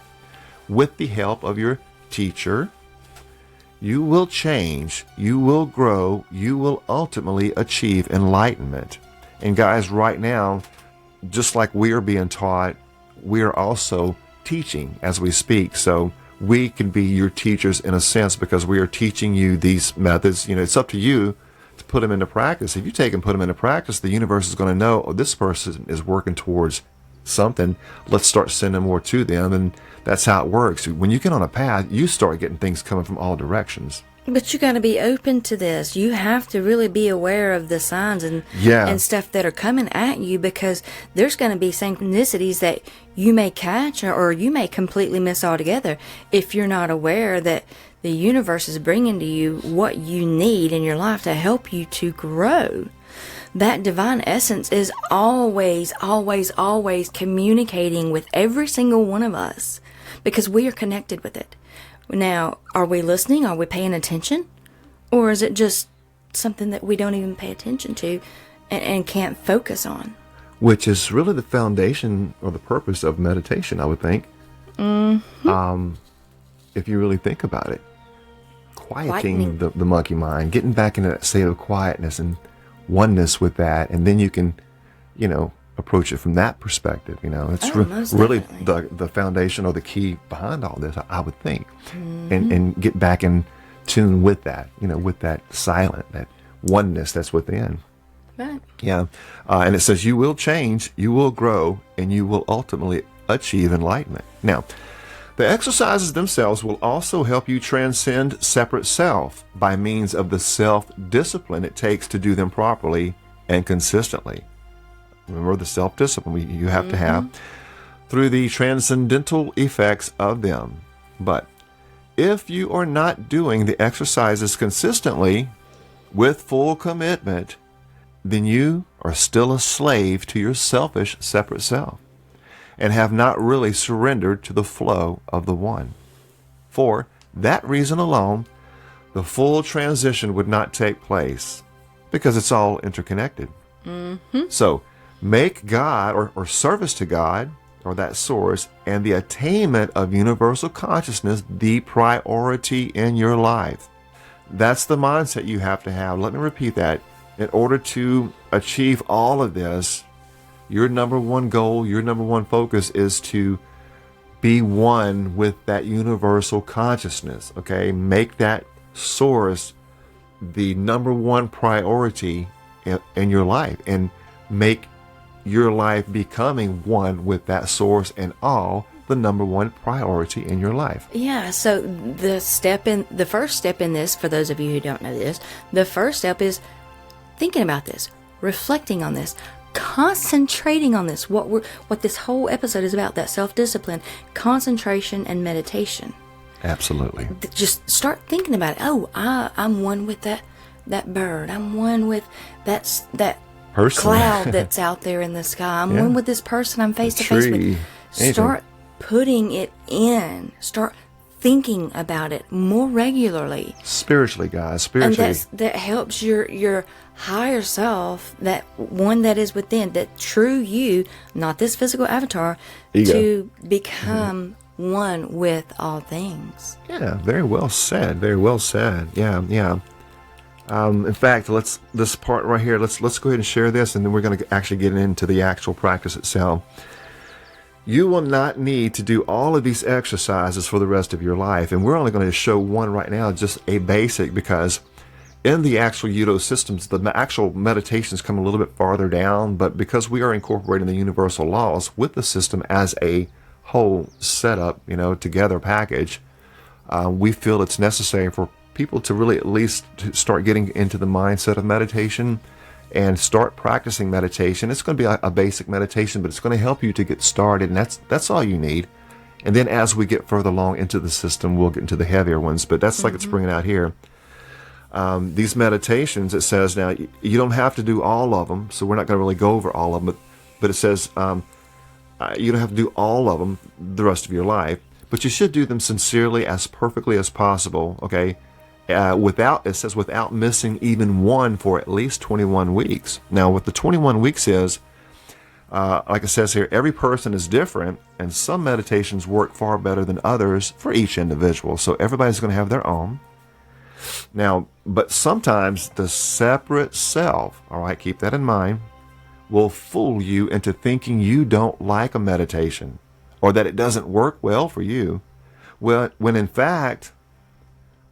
with the help of your teacher, you will change, you will grow, you will ultimately achieve enlightenment. And guys, right now, just like we are being taught, we are also teaching as we speak. So we can be your teachers in a sense, because we are teaching you these methods. You know, it's up to you to put them into practice. If you take and put them into practice, the universe is going to know, oh, this person is working towards something. Let's start sending more to them. And that's how it works. When you get on a path, you start getting things coming from all directions. But you got to be open to this. You have to really be aware of the signs and stuff that are coming at you, because there's going to be synchronicities that you may catch or you may completely miss altogether if you're not aware that the universe is bringing to you what you need in your life to help you to grow. That divine essence is always, always, always communicating with every single one of us, because we are connected with it. Now, are we listening? Are we paying attention? Or is it just something that we don't even pay attention to and can't focus on? Which is really the foundation or the purpose of meditation, I would think. If you really think about it. Quieting the monkey mind, getting back into that state of quietness and oneness with that, and then you can, you know, approach it from that perspective. You know, it's really the foundation or the key behind all this, I would think. And get back in tune with that, you know, with that silent, that oneness that's within. Right. Yeah. And it says you will change, you will grow, and you will ultimately achieve enlightenment. Now, the exercises themselves will also help you transcend separate self by means of the self-discipline it takes to do them properly and consistently. Remember the self-discipline you have to have through the transcendental effects of them. But if you are not doing the exercises consistently with full commitment, then you are still a slave to your selfish, separate self and have not really surrendered to the flow of the one. For that reason alone, the full transition would not take place because it's all interconnected. So make God or service to God or that source and the attainment of universal consciousness the priority in your life. That's the mindset you have to have. Let me repeat that. In order to achieve all of this, your number one goal, your number one focus is to be one with that universal consciousness, okay? Make that source the number one priority in your life, and make your life becoming one with that source and all the number one priority in your life. Yeah, so the first step in this, for those of you who don't know this, the first step is thinking about this, reflecting on this, concentrating on this, what this whole episode is about, that self-discipline, concentration, and meditation. Absolutely. Just start thinking about it. Oh, I'm one with that bird. I'm one with that person. Cloud that's out there in the sky. I'm one with this person I'm face to face with. Start putting it in. Start thinking about it more regularly. Spiritually, guys. Spiritually. And that helps your higher self, that one that is within, that true you, not this physical avatar, to become one with all things. Yeah, very well said. Very well said. Yeah. In fact, this part right here, let's go ahead and share this, and then we're going to actually get into the actual practice itself. You will not need to do all of these exercises for the rest of your life, and we're only going to show one right now, just a basic, because in the actual UDO systems, the actual meditations come a little bit farther down, but because we are incorporating the universal laws with the system as a whole setup, together package, we feel it's necessary for people to really at least start getting into the mindset of meditation and start practicing meditation. It's going to be a basic meditation, but it's going to help you to get started, and that's all you need. And then as we get further along into the system, we'll get into the heavier ones, but that's like it's bringing out here. These meditations, it says now, you don't have to do all of them, so we're not going to really go over all of them, but it says you don't have to do all of them the rest of your life, but you should do them sincerely, as perfectly as possible, okay? Without missing even one for at least 21 weeks. Now, what the 21 weeks is, like it says here, every person is different, and some meditations work far better than others for each individual. So everybody's going to have their own. Now, but sometimes the separate self, all right, keep that in mind, will fool you into thinking you don't like a meditation or that it doesn't work well for you. Well, when in fact,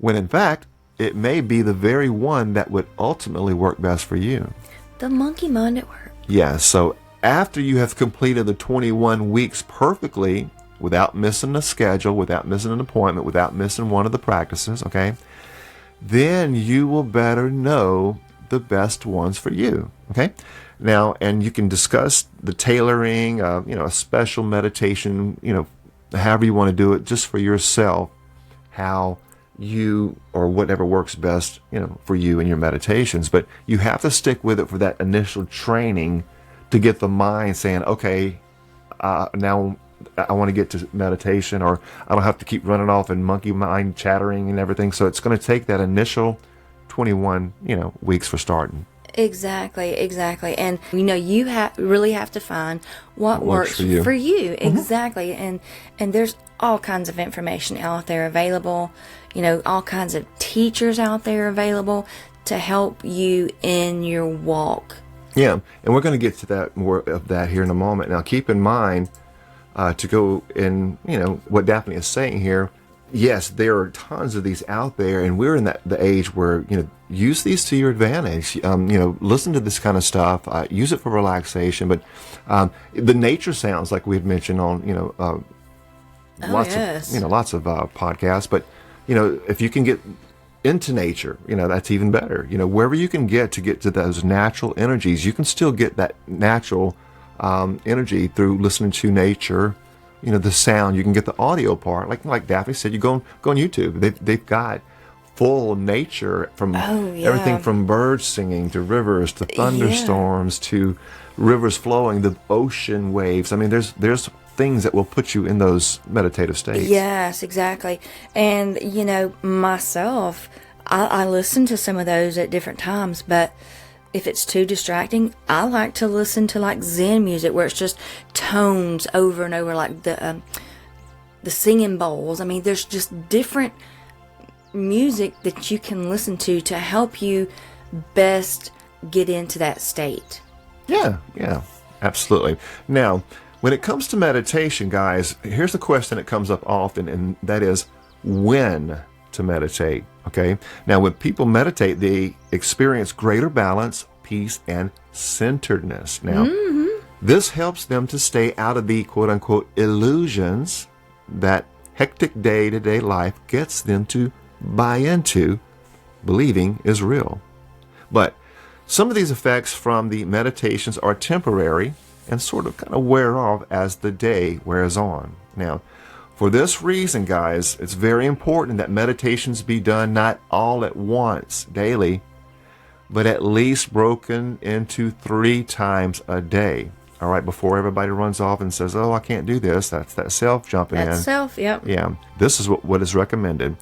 it may be the very one that would ultimately work best for you. The monkey mind at work. Yeah, so after you have completed the 21 weeks perfectly, without missing a schedule, without missing an appointment, without missing one of the practices, okay, then you will better know the best ones for you, okay? Now, and you can discuss the tailoring, a special meditation, however you want to do it, just for yourself, how you or whatever works best, for you in your meditations. But you have to stick with it for that initial training to get the mind saying, okay, now I want to get to meditation, or I don't have to keep running off and monkey mind chattering and everything. So it's going to take that initial 21, weeks for starting. Exactly. And you really have to find what works for you. Mm-hmm. Exactly. And there's all kinds of information out there available, all kinds of teachers out there available to help you in your walk. Yeah, and we're going to get to that more of that here in a moment. Now, keep in mind to go in, what Daphne is saying here. Yes, there are tons of these out there, and we're in the age where, use these to your advantage. Listen to this kind of stuff. Use it for relaxation. But the nature sounds, like we had mentioned on, lots of podcasts. But if you can get into nature, that's even better. Wherever you can get to those natural energies, you can still get that natural energy through listening to nature. The sound, you can get the audio part. Like Daphne said, you go on YouTube. They've got full nature from everything from birds singing to rivers to thunderstorms to rivers flowing, the ocean waves. I mean, there's things that will put you in those meditative states. Yes, exactly. And myself, I listen to some of those at different times, but if it's too distracting, I like to listen to like Zen music where it's just tones over and over, like the singing bowls. I mean, there's just different music that you can listen to help you best get into that state. Yeah, absolutely. Now, when it comes to meditation, guys, here's the question that comes up often, and that is when to meditate. Okay. Now, when people meditate, they experience greater balance, peace, and centeredness. Now, this helps them to stay out of the quote unquote illusions that hectic day-to-day life gets them to buy into, believing is real. But some of these effects from the meditations are temporary and sort of kind of wear off as the day wears on. Now, for this reason, guys, it's very important that meditations be done not all at once daily, but at least broken into 3 times a day. All right, before everybody runs off and says, oh, I can't do this. That's that self jumping in. That's self, yep. Yeah, this is what is recommended.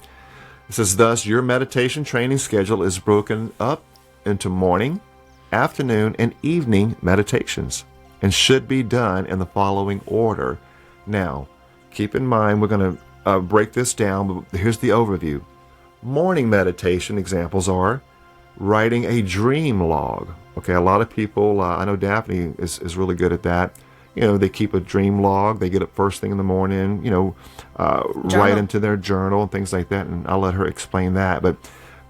It says, thus, your meditation training schedule is broken up into morning, afternoon, and evening meditations and should be done in the following order. Now, keep in mind, we're going to break this down, but here's the overview. Morning meditation examples are writing a dream log. Okay, a lot of people, I know Daphne is really good at that. You know, they keep a dream log. They get up first thing in the morning, write into their journal and things like that, and I'll let her explain that. But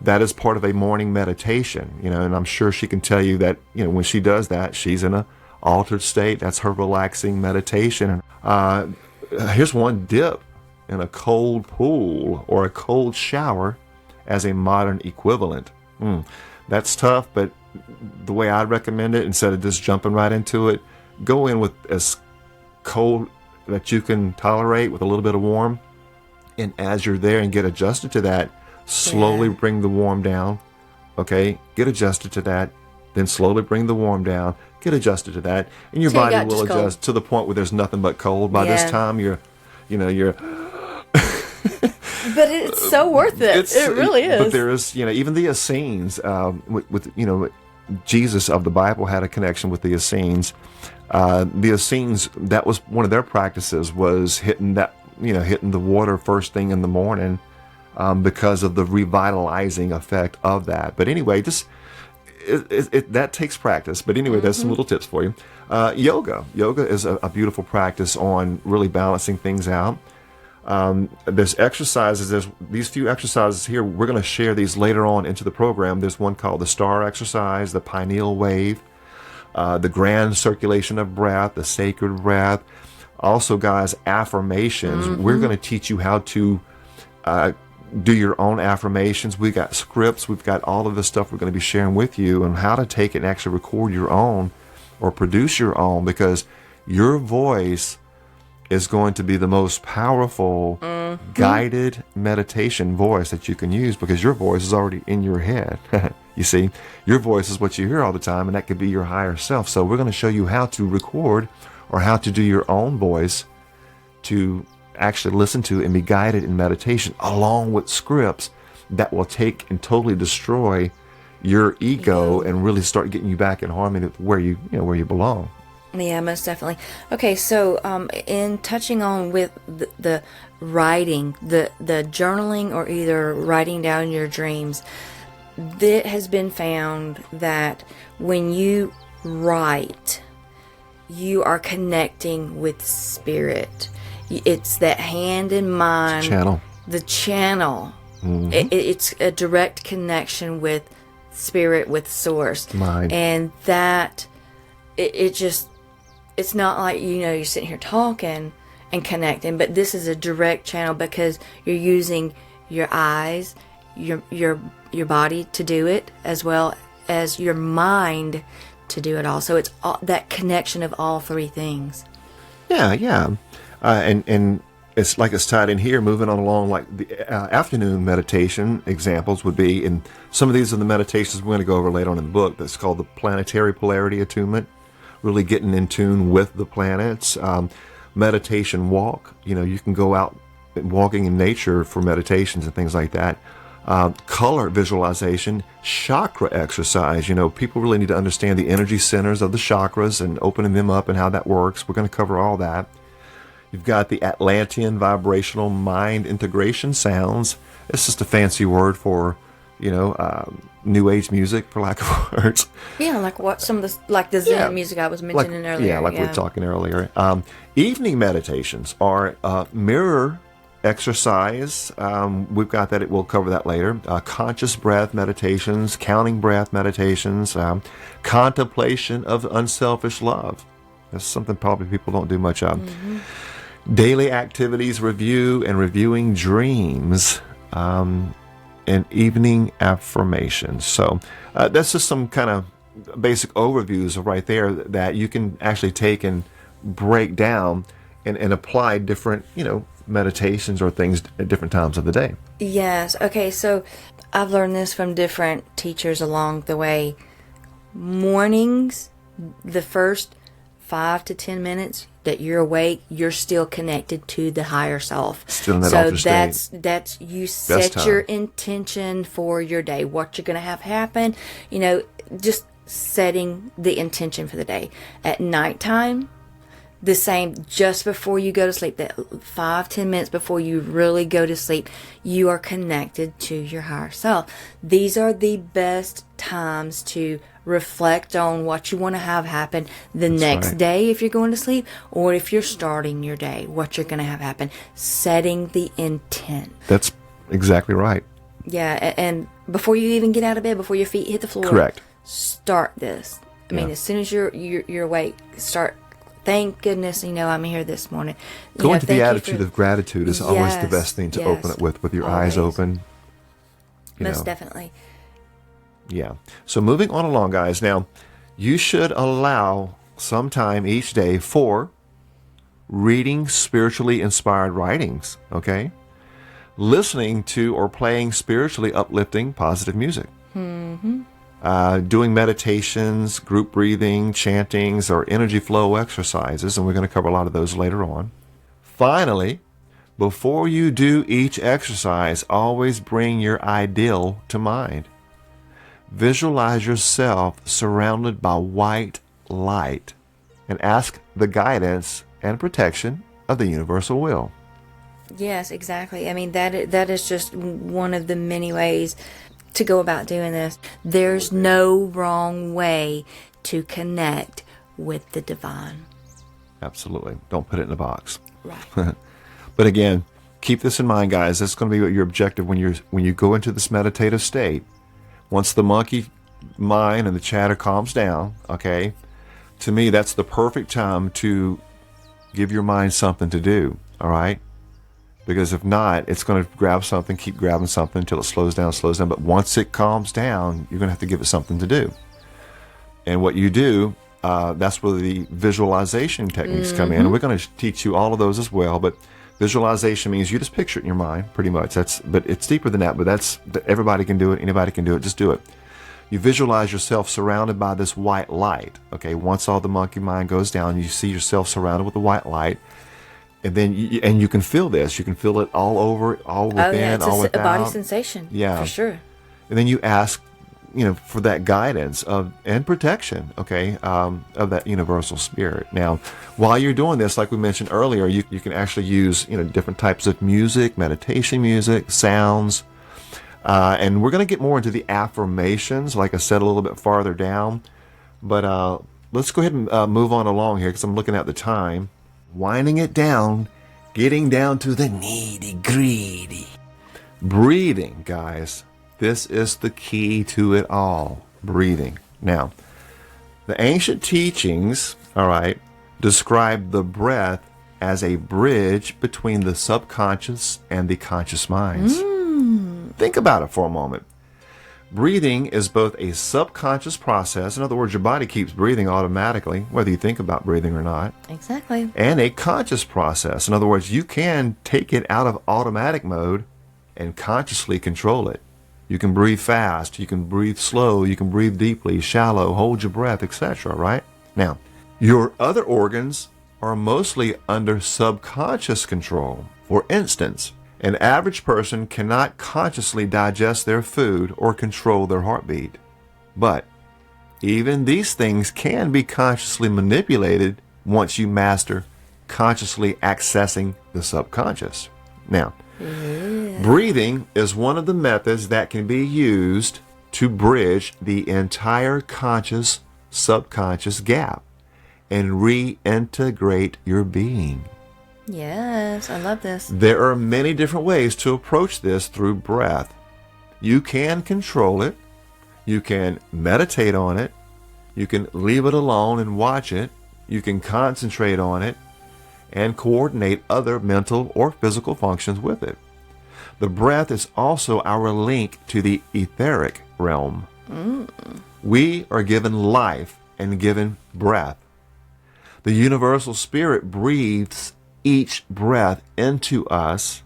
that is part of a morning meditation, and I'm sure she can tell you that, when she does that, she's in a altered state. That's her relaxing meditation. Here's one: dip in a cold pool or a cold shower as a modern equivalent. That's tough, but the way I'd recommend it, instead of just jumping right into it, go in with as cold that you can tolerate with a little bit of warm, and as you're there and get adjusted to that, slowly bring the warm down. Okay, get adjusted to that, then slowly bring the warm down, get adjusted to that, and your body will adjust to the point where there's nothing but cold. By this time, you're but it's so worth it. It really is. But there is, even the Essenes, with Jesus of the Bible had a connection with the Essenes. The Essenes, that was one of their practices, was hitting the water first thing in the morning, because of the revitalizing effect of that. But anyway, that takes practice. But anyway, there's some little tips for you. Yoga is a beautiful practice on really balancing things out. There's exercises. There's these few exercises here. We're going to share these later on into the program. There's one called the star exercise, the pineal wave, the grand circulation of breath, the sacred breath. Also, guys, affirmations. We're going to teach you how to do your own affirmations. We got scripts. We've got all of the stuff we're going to be sharing with you, and how to take it and actually record your own or produce your own, because your voice is going to be the most powerful guided meditation voice that you can use, because your voice is already in your head. You see, your voice is what you hear all the time, and that could be your higher self. So we're going to show you how to record or how to do your own voice to actually listen to and be guided in meditation, along with scripts that will take and totally destroy your ego and really start getting you back in harmony with where you belong. Yeah, most definitely. Okay, so in touching on with the writing, the journaling, or either writing down your dreams, it has been found that when you write, you are connecting with spirit. It's that hand in mind. The channel. It's a direct connection with spirit, with source. Mind. And that, it's not like, you're sitting here talking and connecting, but this is a direct channel because you're using your eyes, your body to do it, as well as your mind to do it all. So it's that connection of all 3 things. Yeah. And it's like it's tied in here, moving on along, like the afternoon meditation examples would be, and some of these are the meditations we're going to go over later on in the book, that's called the planetary polarity attunement, really getting in tune with the planets. Meditation walk, you can go out walking in nature for meditations and things like that. color visualization, chakra exercise. People really need to understand the energy centers of the chakras and opening them up and how that works. We're going to cover all that. You've got the Atlantean vibrational mind integration sounds. It's just a fancy word for, new age music, for lack of words. Yeah, like what some of the Zen music I was mentioning earlier. Yeah, we were talking earlier. Evening meditations are mirror exercise. We've got that. We'll cover that later. Conscious breath meditations, counting breath meditations, contemplation of unselfish love. That's something probably people don't do much of. Mm-hmm. Daily activities review and reviewing dreams, and evening affirmations. So that's just some kind of basic overviews of right there that you can actually take and break down and apply different, meditations or things at different times of the day. Yes. Okay. So I've learned this from different teachers along the way. Mornings, the first 5 to 10 minutes that you're awake, you're still connected to the higher self. Still in that alter state. That's you set your intention for your day, what you're going to have happen, just setting the intention for the day. At nighttime, the same, just before you go to sleep, that 5-10 minutes before you really go to sleep, you are connected to your higher self. These are the best times to reflect on what you want to have happen the next day if you're going to sleep, or if you're starting your day, what you're going to have happen. Setting the intent. That's exactly right. Yeah, and before you even get out of bed, before your feet hit the floor, correct. Start this. I mean, as soon as you're awake, start. Thank goodness, I'm here this morning. Going to the attitude of gratitude is always the best thing to open it with your eyes open. Most definitely. Yeah. So moving on along, guys. Now, you should allow some time each day for reading spiritually inspired writings, okay? Listening to or playing spiritually uplifting, positive music. Mm-hmm. Doing meditations, group breathing, chantings, or energy flow exercises, and we're going to cover a lot of those later on. Finally, before you do each exercise, always bring your ideal to mind. Visualize yourself surrounded by white light and ask the guidance and protection of the universal will. Yes, exactly. I mean, that is just one of the many ways to go about doing this. There's no wrong way to connect with the divine. Absolutely. Don't put it in a box. Right. But again, keep this in mind, guys. That's going to be your objective when you go into this meditative state. Once the monkey mind and the chatter calms down, okay, to me, that's the perfect time to give your mind something to do, all right? Because if not, it's going to grab something, keep grabbing something until it slows down. But once it calms down, you're going to have to give it something to do. And what you do, that's where the visualization techniques come in. And we're going to teach you all of those as well. But visualization means you just picture it in your mind, pretty much. But it's deeper than that. But everybody can do it. Anybody can do it. Just do it. You visualize yourself surrounded by this white light. Okay, once all the monkey mind goes down, you see yourself surrounded with the white light. And then you can feel this. You can feel it all over, all within, all without. It's a body sensation. Yeah, for sure. And then you ask, for that guidance and protection, okay, of that universal spirit. Now, while you're doing this, like we mentioned earlier, you can actually use different types of music, meditation music, sounds, and we're going to get more into the affirmations, like I said, a little bit farther down. But let's go ahead and move on along here because I'm looking at the time. Winding it down, getting down to the nitty-gritty. Breathing, guys. This is the key to it all. Breathing. Now, the ancient teachings, all right, describe the breath as a bridge between the subconscious and the conscious minds. Think about it for a moment. Breathing is both a subconscious process, in other words, your body keeps breathing automatically, whether you think about breathing or not. Exactly. And a conscious process. In other words, you can take it out of automatic mode and consciously control it. You can breathe fast, you can breathe slow, you can breathe deeply, shallow, hold your breath, etc., right? Now, your other organs are mostly under subconscious control. For instance, An average person cannot consciously digest their food or control their heartbeat. But even these things can be consciously manipulated once you master consciously accessing the subconscious. Now, breathing is one of the methods that can be used to bridge the entire conscious-subconscious gap and reintegrate your being. Yes, I love this. There are many different ways to approach this through breath. You can control it. You can meditate on it. You can leave it alone and watch it. You can concentrate on it and coordinate other mental or physical functions with it. The breath is also our link to the etheric realm. We are given life and given breath. The universal spirit breathes each breath into us.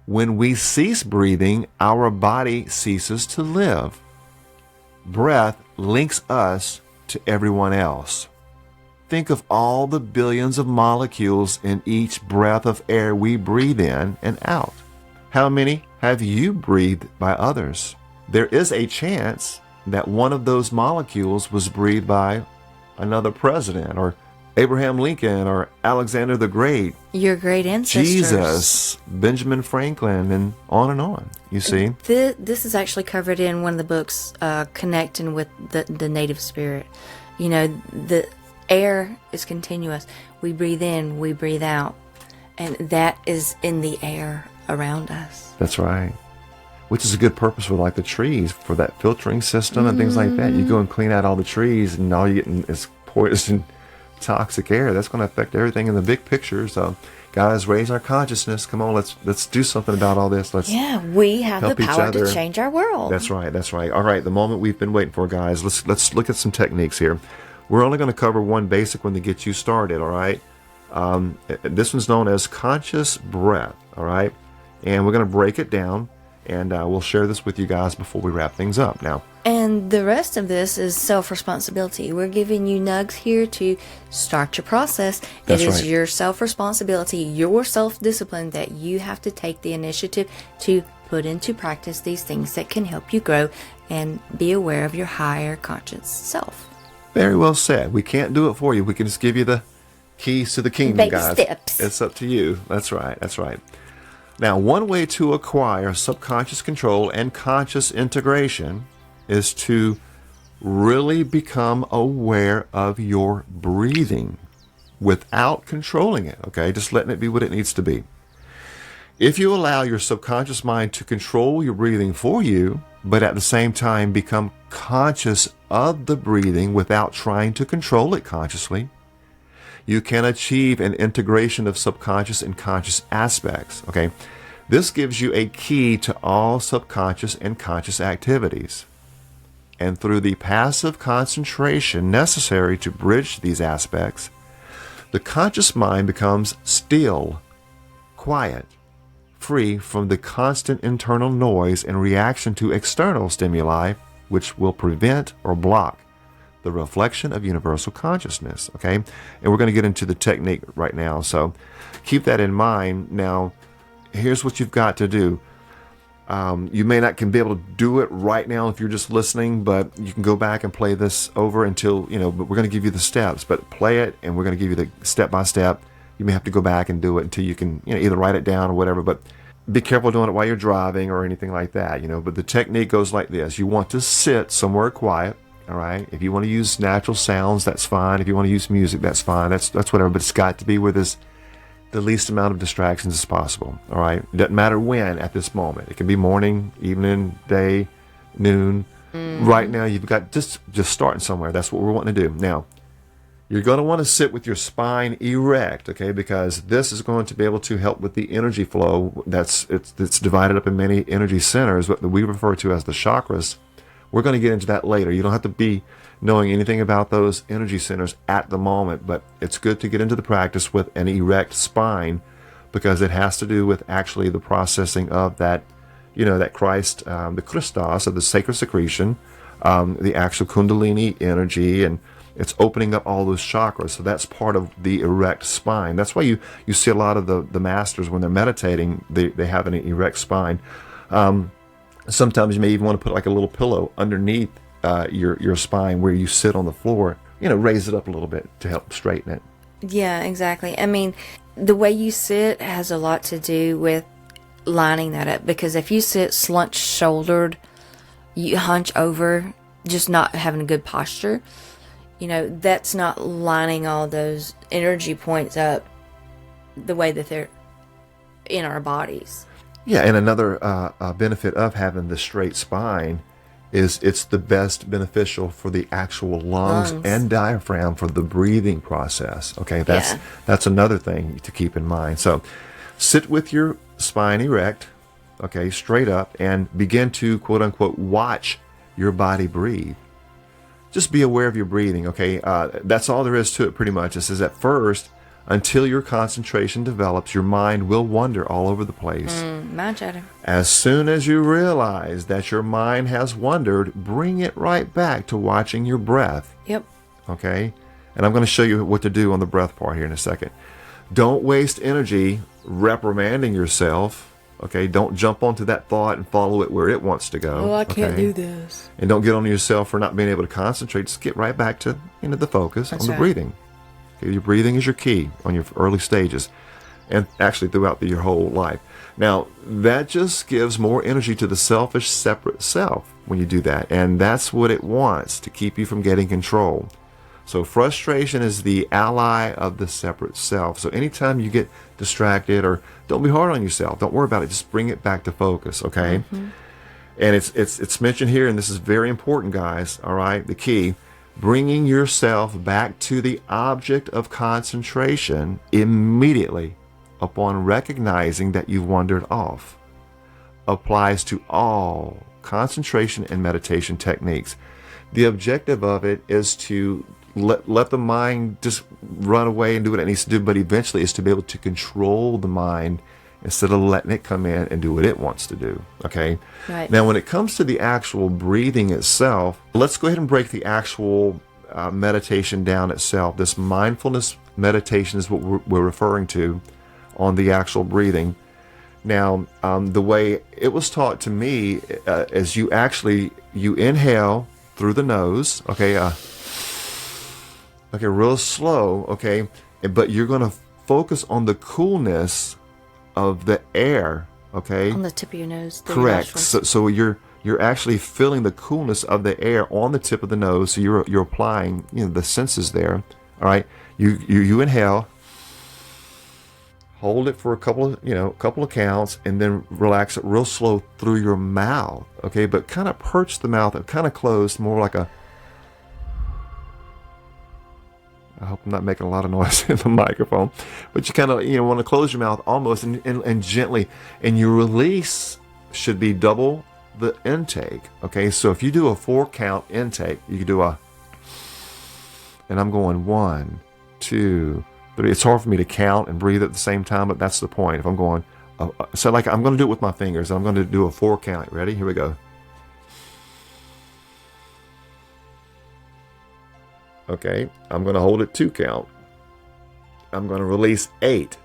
When we cease breathing, our body ceases to live. Breath links us to everyone else. Think of all the billions of molecules in each breath of air we breathe in and out. How many have you breathed by others? There is a chance that one of those molecules was breathed by another president, or Abraham Lincoln, or Alexander the Great, your great ancestors, Jesus, Benjamin Franklin, and on. You see? This is actually covered in one of the books, Connecting with the Native Spirit. You know, the air is continuous. We breathe in, we breathe out. And that is in the air around us. That's right. Which is a good purpose for like the trees, for that filtering system and things like that. You go and clean out all the trees and all you get is poison, toxic air. That's going to affect everything in the big picture. So guys, raise our consciousness. Come on, let's do something about all this. We have the power to change our world. That's right. All right, the moment we've been waiting for, guys. Let's look at some techniques here. We're only going to cover one basic one to get you started, all right? This one's known as conscious breath, all right? And we're going to break it down, and we'll share this with you guys before we wrap things up now. And the rest of this is self-responsibility. We're giving you nugs here to start your process. That's it is right. your self-responsibility, your self-discipline that you have to take the initiative to put into practice these things that can help you grow and be aware of your higher conscious self. Very well said. We can't do it for you. We can just give you the keys to the kingdom, Baby guys. steps. It's up to you. That's right. Now, one way to acquire subconscious control and conscious integration is to really become aware of your breathing without controlling it, okay? Just letting it be what it needs to be. If you allow your subconscious mind to control your breathing for you, but at the same time become conscious of the breathing without trying to control it consciously, you can achieve an integration of subconscious and conscious aspects, okay? This gives you a key to all subconscious and conscious activities. And through the passive concentration necessary to bridge these aspects, the conscious mind becomes still, quiet, free from the constant internal noise and reaction to external stimuli, which will prevent or block the reflection of universal consciousness, okay? And we're going to get into the technique right now, so keep that in mind. Now, here's what you've got to do. You may not can be able to do it right now if you're just listening, but you can go back and play this over until, but we're going to give you the steps, but play it and we're going to give you the step-by-step. You may have to go back and do it until you can, either write it down or whatever, but be careful doing it while you're driving or anything like that, but the technique goes like this. You want to sit somewhere quiet, all right? If you want to use natural sounds, that's fine. If you want to use music, that's fine. That's whatever, but it's got to be where there's the least amount of distractions as possible, all right? It doesn't matter when at this moment. It can be morning, evening, day, noon. Right now, you've got just starting somewhere. That's what we're wanting to do. Now, you're going to want to sit with your spine erect, okay? Because this is going to be able to help with the energy flow. It's divided up in many energy centers, what we refer to as the chakras. We're going to get into that later. You don't have to be knowing anything about those energy centers at the moment, but it's good to get into the practice with an erect spine because it has to do with actually the processing of that, that Christ, the Christos, of the sacred secretion, the actual Kundalini energy, and It's opening up all those chakras. So that's part of the erect spine. That's why you see a lot of the masters when they're meditating, they have an erect spine. Sometimes you may even want to put like a little pillow underneath your spine where you sit on the floor. Raise it up a little bit to help straighten it. Yeah, exactly. I mean, the way you sit has a lot to do with lining that up, because if you sit slunched shouldered, you hunch over, just not having a good posture, that's not lining all those energy points up the way that they're in our bodies. Yeah, and another benefit of having the straight spine is it's the best beneficial for the actual lungs and diaphragm for the breathing process. Okay, that's another thing to keep in mind. So sit with your spine erect, okay, straight up, and begin to, quote unquote, watch your body breathe. Just be aware of your breathing, okay? That's all there is to it pretty much. It says at first, until your concentration develops, your mind will wander all over the place. Mind chatter. As soon as you realize that your mind has wandered, bring it right back to watching your breath. Yep. Okay? And I'm going to show you what to do on the breath part here in a second. Don't waste energy reprimanding yourself. Okay? Don't jump onto that thought and follow it where it wants to go. Oh, I can't do this. And don't get on yourself for not being able to concentrate. Just get right back to the focus on the breathing. Okay, your breathing is your key on your early stages, and actually throughout your whole life. Now, that just gives more energy to the selfish, separate self when you do that, and that's what it wants, to keep you from getting control. So frustration is the ally of the separate self. So anytime you get distracted, or don't be hard on yourself, don't worry about it, just bring it back to focus, okay? Mm-hmm. And it's mentioned here, and this is very important, guys, all right, the key. Bringing yourself back to the object of concentration immediately upon recognizing that you've wandered off applies to all concentration and meditation techniques. The objective of it is to let the mind just run away and do what it needs to do, but eventually it's to be able to control the mind instead of letting it come in and do what it wants to do, okay? Right. Now, when it comes to the actual breathing itself, let's go ahead and break the actual meditation down itself. This mindfulness meditation is what we're referring to on the actual breathing. Now, the way it was taught to me is you inhale through the nose, okay, real slow, okay, but you're going to focus on the coolness of the air, okay? On the tip of your nose. Correct. So you're actually feeling the coolness of the air on the tip of the nose. So you're applying the senses there. All right. You inhale, hold it for a couple of counts, and then relax it real slow through your mouth. Okay, but kind of perch the mouth and kind of close, more like a. I hope I'm not making a lot of noise in the microphone, but you kind of want to close your mouth almost and gently, and your release should be double the intake. Okay, so if you do a 4-count intake, you can do and I'm going 1, 2, 3. It's hard for me to count and breathe at the same time, but that's the point. If I'm going, so like I'm going to do it with my fingers. I'm going to do a 4-count. Ready? Here we go. Okay, I'm going to hold it 2-count. I'm going to release 8.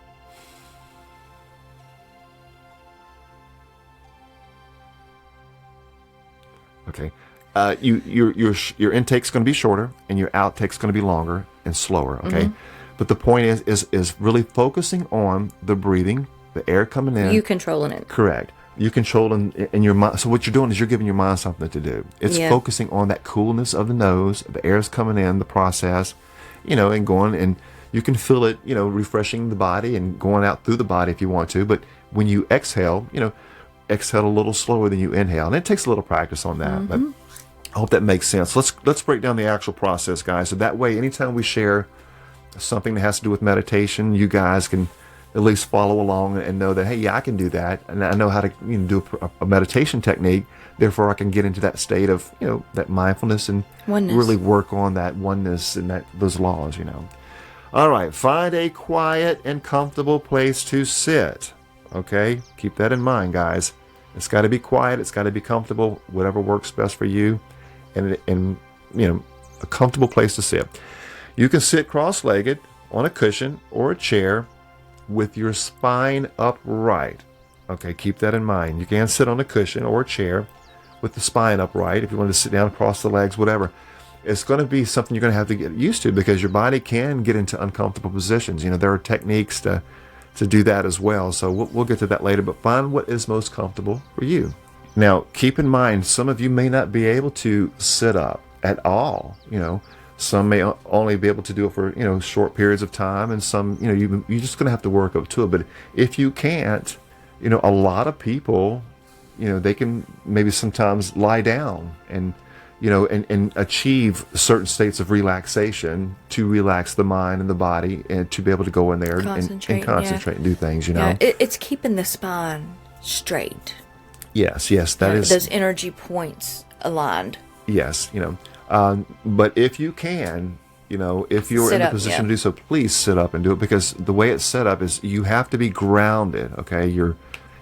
Okay, your intake's going to be shorter, and your outtake's going to be longer and slower. Okay, but the point is really focusing on the breathing, the air coming in. You controlling it. Correct. You controlling in your mind. So what you're doing is you're giving your mind something to do. It's focusing on that coolness of the nose, the air's coming in, the process, and going, and you can feel it, refreshing the body and going out through the body if you want to. But when you exhale, exhale a little slower than you inhale, and it takes a little practice on that. But I hope that makes sense. Let's break down the actual process, guys. So that way, anytime we share something that has to do with meditation, you guys can at least follow along and know that, hey, yeah, I can do that, and I know how to do a meditation technique. Therefore, I can get into that state of that mindfulness and oneness. Really work on that oneness and those laws. All right, find a quiet and comfortable place to sit. Okay, keep that in mind, guys. It's got to be quiet. It's got to be comfortable. Whatever works best for you, and a comfortable place to sit. You can sit cross-legged on a cushion or a chair with your spine upright. Okay, keep that in mind. You can sit on a cushion or a chair with the spine upright if you want to sit down, cross the legs, whatever. It's going to be something you're going to have to get used to because your body can get into uncomfortable positions. There are techniques to do that as well. So we'll get to that later, but find what is most comfortable for you. Now, keep in mind, some of you may not be able to sit up at all. Some may only be able to do it for, short periods of time, and some, you're just going to have to work up to it. But if you can't, a lot of people, they can maybe sometimes lie down and achieve certain states of relaxation to relax the mind and the body and to be able to go in there and concentrate and do things, It's keeping the spine straight. Yes, that is. Those energy points aligned. Yes, but if you can, if you're in a position to do so, please sit up and do it, because the way it's set up is you have to be grounded, okay?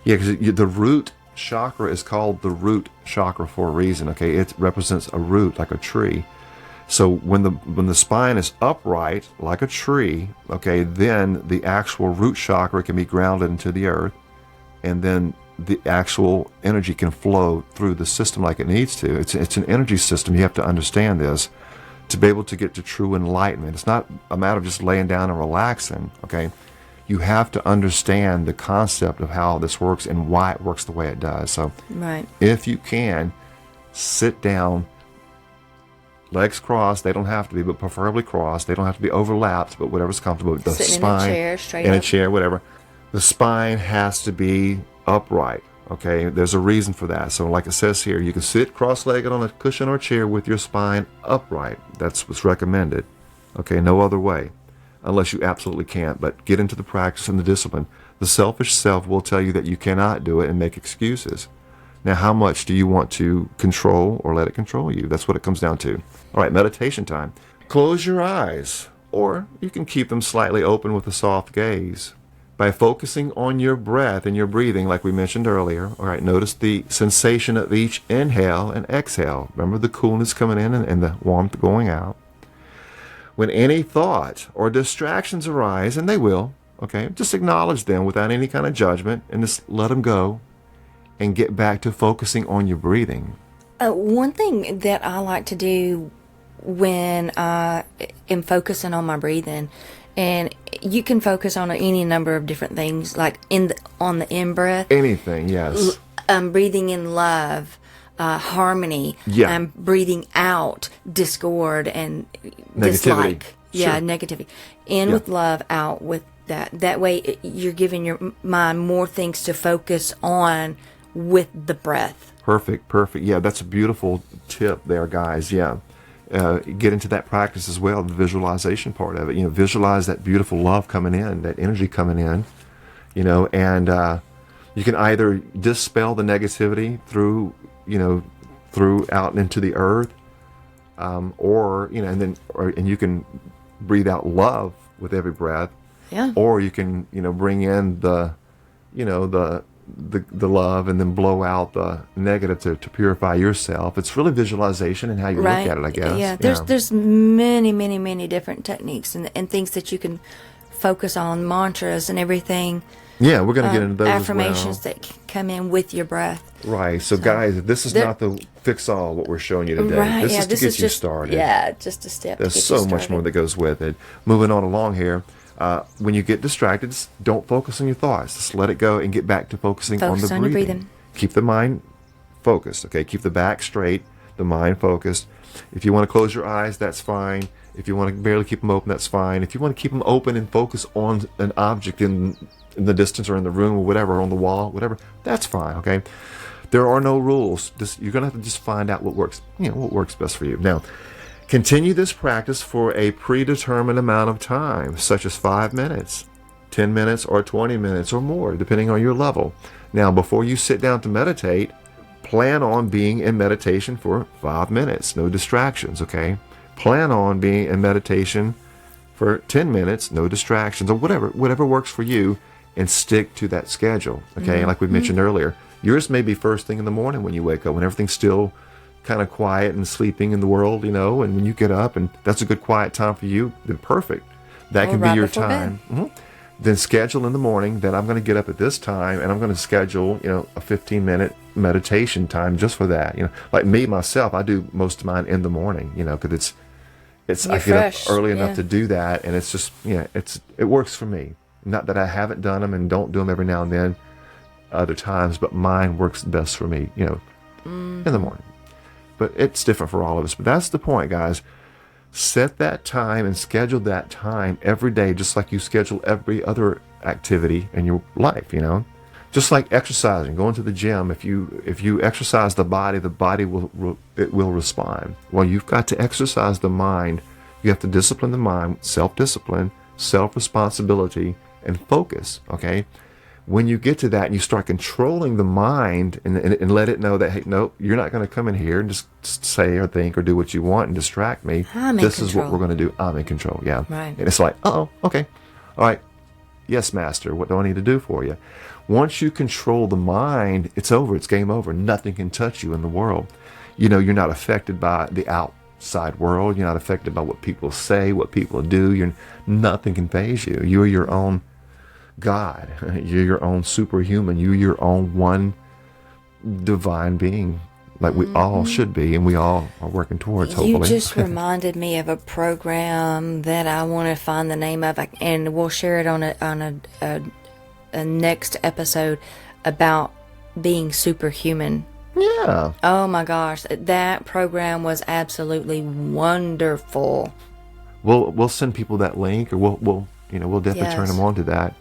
Because the root chakra is called the root chakra for a reason, okay? It represents a root, like a tree. So when the spine is upright like a tree, okay, then the actual root chakra can be grounded into the earth, and then the actual energy can flow through the system like it needs to. It's an energy system. You have to understand this to be able to get to true enlightenment. It's not a matter of just laying down and relaxing, okay? You have to understand the concept of how this works and why it works the way it does. So if you can, sit down, legs crossed. They don't have to be, but preferably crossed. They don't have to be overlapped, but whatever's comfortable. The Sitting spine, in a chair, straight in up. a chair, whatever. The spine has to be upright, okay? There's a reason for that. So like it says here, you can sit cross-legged on a cushion or chair with your spine upright. That's what's recommended, okay? No other way, unless you absolutely can't. But get into the practice and the discipline. The selfish self will tell you that you cannot do it and make excuses. Now, how much do you want to control or let it control you? That's what it comes down to. All right, meditation time. Close your eyes, or you can keep them slightly open with a soft gaze. By focusing on your breath and your breathing, like we mentioned earlier, all right, notice the sensation of each inhale and exhale. Remember the coolness coming in and the warmth going out. When any thought or distractions arise, and they will, okay, just acknowledge them without any kind of judgment and just let them go and get back to focusing on your breathing. One thing that I like to do when I am focusing on my breathing, and you can focus on any number of different things, like on the in-breath. Anything, yes. Breathing in love, harmony. Yeah. Breathing out discord and Negativity. dislike. Yeah, Sure. negativity. In with love, out with that. That way you're giving your mind more things to focus on with the breath. Perfect. Yeah, that's a beautiful tip there, guys. Yeah. Get into that practice as well, the visualization part of it. Visualize that beautiful love coming in, that energy coming in, and you can either dispel the negativity through out into the earth, or you can breathe out love with every breath. Yeah. Or you can, bring in the love and then blow out the negative to purify yourself. It's really visualization and how you look at it, I guess. Yeah, there's many different techniques and things that you can focus on, mantras and everything. Yeah, we're going to get into those affirmations as well. that come in with your breath. Right. So guys, this is not the fix-all what we're showing you today. Right, this yeah, is to this get is you just, started. Yeah, just a step. There's to get so you much started. more that goes with it. Moving on along here, when you get distracted, just don't focus on your thoughts. Just let it go and get back to focusing on the breathing. Your breathing. Keep the mind focused, okay? Keep the back straight, the mind focused. If you want to close your eyes, that's fine. If you want to barely keep them open, that's fine. If you want to keep them open and focus on an object in the distance or in the room or whatever, or on the wall, whatever, that's fine, okay? There are no rules. You're going to have to just find out what works, what works best for you. Now, continue this practice for a predetermined amount of time, such as 5 minutes, 10 minutes, or 20 minutes or more, depending on your level. Now, before you sit down to meditate, plan on being in meditation for 5 minutes. No distractions, okay? Plan on being in meditation for 10 minutes, no distractions, or whatever works for you, and stick to that schedule, okay? Like we mentioned earlier, yours may be first thing in the morning when you wake up, when everything's still, kind of quiet and sleeping in the world, and when you get up and that's a good quiet time for you, then perfect. That can be right your before time. Then schedule in the morning that I'm going to get up at this time, and I'm going to schedule, a 15-minute meditation time just for that. Like me, myself, I do most of mine in the morning, because I get fresh. up early enough to do that, and it's just, it works for me. Not that I haven't done them and don't do them every now and then other times, but mine works best for me, in the morning. But it's different for all of us. But that's the point, guys. Set that time and schedule that time every day, just like you schedule every other activity in your life, Just like exercising, going to the gym. If you exercise the body will respond. Well, you've got to exercise the mind. You have to discipline the mind, self-discipline, self-responsibility, and focus, okay? When you get to that and you start controlling the mind and let it know that, hey, no, you're not going to come in here and just say or think or do what you want and distract me. This is what we're going to do. I'm in control, yeah. Right. And it's like, okay. All right. Yes, master. What do I need to do for you? Once you control the mind, it's over. It's game over. Nothing can touch you in the world. You're not affected by the outside world. You're not affected by what people say, what people do. Nothing can faze you. You're your own God. You're your own superhuman. You're your own one divine being, like we all should be, and we all are working towards, hopefully. You just reminded me of a program that I want to find the name of, and we'll share it on a next episode about being superhuman. Yeah. Oh my gosh, that program was absolutely wonderful. We'll send people that link, or we'll definitely turn them on to that.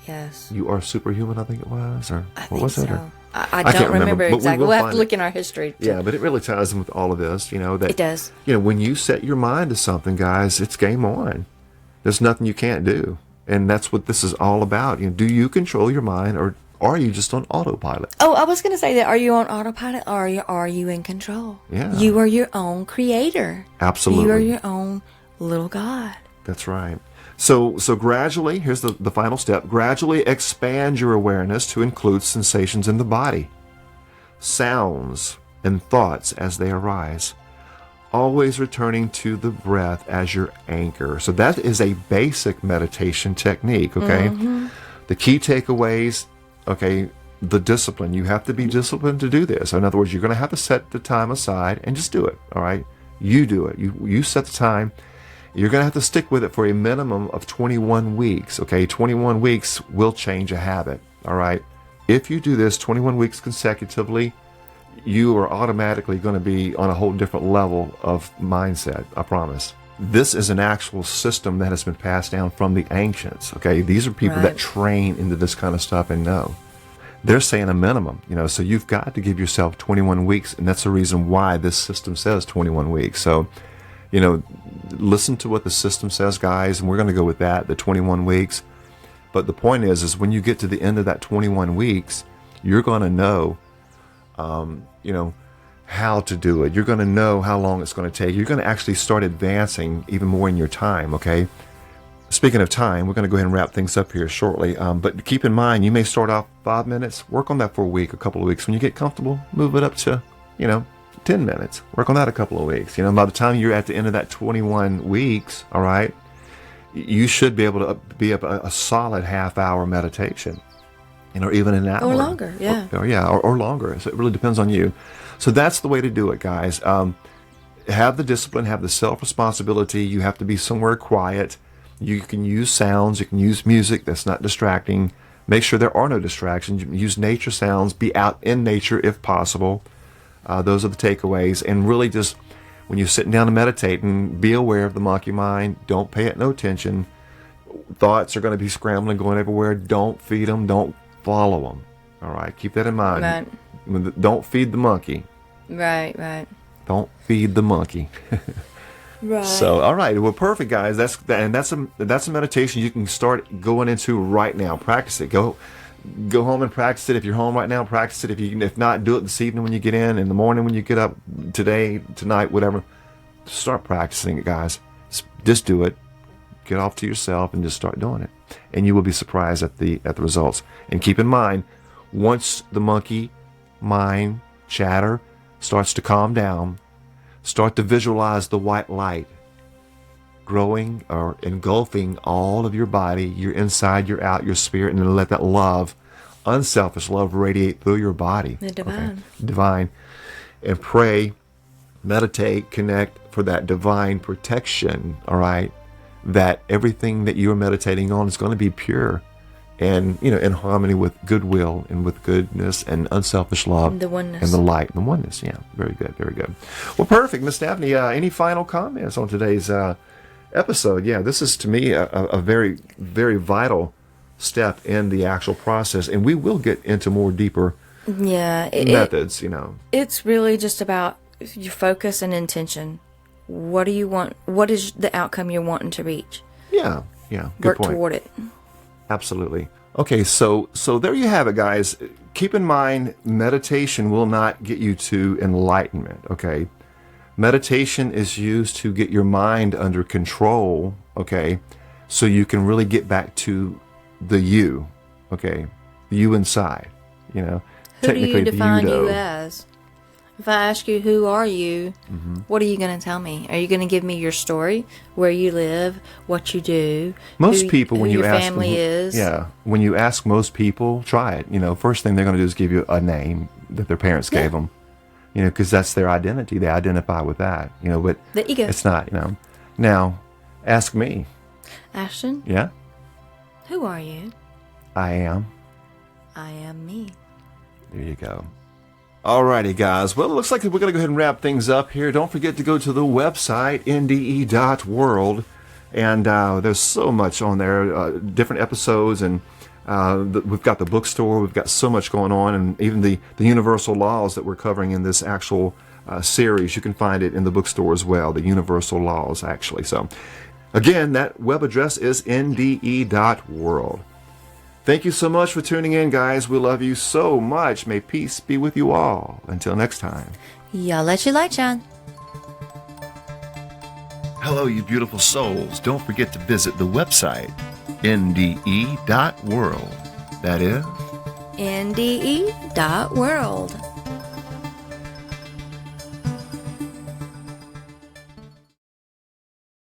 Yes. You Are Superhuman, I think it was, or I what think was it? so. I don't remember but exactly. we'll We'll have find to look in our history. Yeah, but it really ties in with all of this, that It does. When you set your mind to something, guys, it's game on. There's nothing you can't do. And that's what this is all about. Do you control your mind, or are you just on autopilot? Oh, I was going to say that. Are you on autopilot, or are you in control? Yeah. You are your own creator. Absolutely. You are your own little God. That's right. So gradually, here's the final step. Gradually expand your awareness to include sensations in the body, sounds, and thoughts as they arise. Always returning to the breath as your anchor. So that is a basic meditation technique, okay? The key takeaways, okay, the discipline. You have to be disciplined to do this. So in other words, you're going to have to set the time aside and just do it, all right? You do it. You set the time. You're going to have to stick with it for a minimum of 21 weeks, okay? 21 weeks will change a habit, all right? If you do this 21 weeks consecutively, you are automatically going to be on a whole different level of mindset, I promise. This is an actual system that has been passed down from the ancients, okay? These are people that train into this kind of stuff and know. They're saying a minimum, so you've got to give yourself 21 weeks, and that's the reason why this system says 21 weeks. So, listen to what the system says, guys, and we're going to go with that, the 21 weeks. But the point is when you get to the end of that 21 weeks, you're going to know, how to do it. You're going to know how long it's going to take. You're going to actually start advancing even more in your time, okay? Speaking of time, we're going to go ahead and wrap things up here shortly. But keep in mind, you may start off 5 minutes. Work on that for a week, a couple of weeks. When you get comfortable, move it up to, 10 minutes. Work on that a couple of weeks. By the time you're at the end of that 21 weeks, all right, you should be able to be up a solid half-hour meditation, or even an hour. Or longer, yeah. Or longer. So it really depends on you. So that's the way to do it, guys. Have the discipline, have the self-responsibility. You have to be somewhere quiet. You can use sounds. You can use music that's not distracting. Make sure there are no distractions. Use nature sounds. Be out in nature if possible. Those are the takeaways. And really just, when you're sitting down to meditate, and be aware of the monkey mind. Don't pay it no attention. Thoughts are going to be scrambling, going everywhere. Don't feed them. Don't follow them. All right? Keep that in mind. Right. Don't feed the monkey. Right. Don't feed the monkey. Right. So, all right. Well, perfect, guys. That's a meditation you can start going into right now. Practice it. Go home and practice it. If you're home right now, practice it. If not, do it this evening when you get in the morning when you get up, today, tonight, whatever. Start practicing it, guys. Just do it. Get off to yourself and just start doing it, and you will be surprised at the results. And keep in mind, once the monkey mind chatter starts to calm down, start to visualize the white light growing or engulfing all of your body, your inside, your out, your spirit, and then let that love, unselfish love, radiate through your body. The divine. Okay? Divine. And pray, meditate, connect for that divine protection, all right? That everything that you are meditating on is going to be pure and, in harmony with goodwill and with goodness and unselfish love. And the oneness. And the light and the oneness. Yeah, very good, very good. Well, perfect. Miss Daphne, any final comments on today's episode? Yeah, this is, to me, a very, very vital step in the actual process. And we will get into more deeper methods, It's really just about your focus and intention. What do you want? What is the outcome you're wanting to reach? Yeah, good Work point. toward it. Absolutely. Okay, so there you have it, guys. Keep in mind, meditation will not get you to enlightenment, okay? Meditation is used to get your mind under control, okay? So you can really get back to the you, okay? You inside, Who do you define the UDO. you as? If I ask you, who are you, what are you going to tell me? Are you going to give me your story, where you live, what you do, most people, when who you your ask family is? Yeah, when you ask most people, try it. First thing they're going to do is give you a name that their parents gave them, because that's their identity. They identify with that, but The ego. it's not, Now, ask me. Ashton, Yeah, who are you? I am. I am me. There you go. Alrighty, guys. Well, it looks like we're going to go ahead and wrap things up here. Don't forget to go to the website, NDE.world. And there's so much on there, different episodes. And we've got the bookstore. We've got so much going on. And even the universal laws that we're covering in this actual series, you can find it in the bookstore as well. The universal laws, actually. So, again, that web address is NDE.world. Thank you so much for tuning in, guys. We love you so much. May peace be with you all. Until next time. Y'all let your light shine. Hello, you beautiful souls. Don't forget to visit the website, nde.world. That is NDE.world.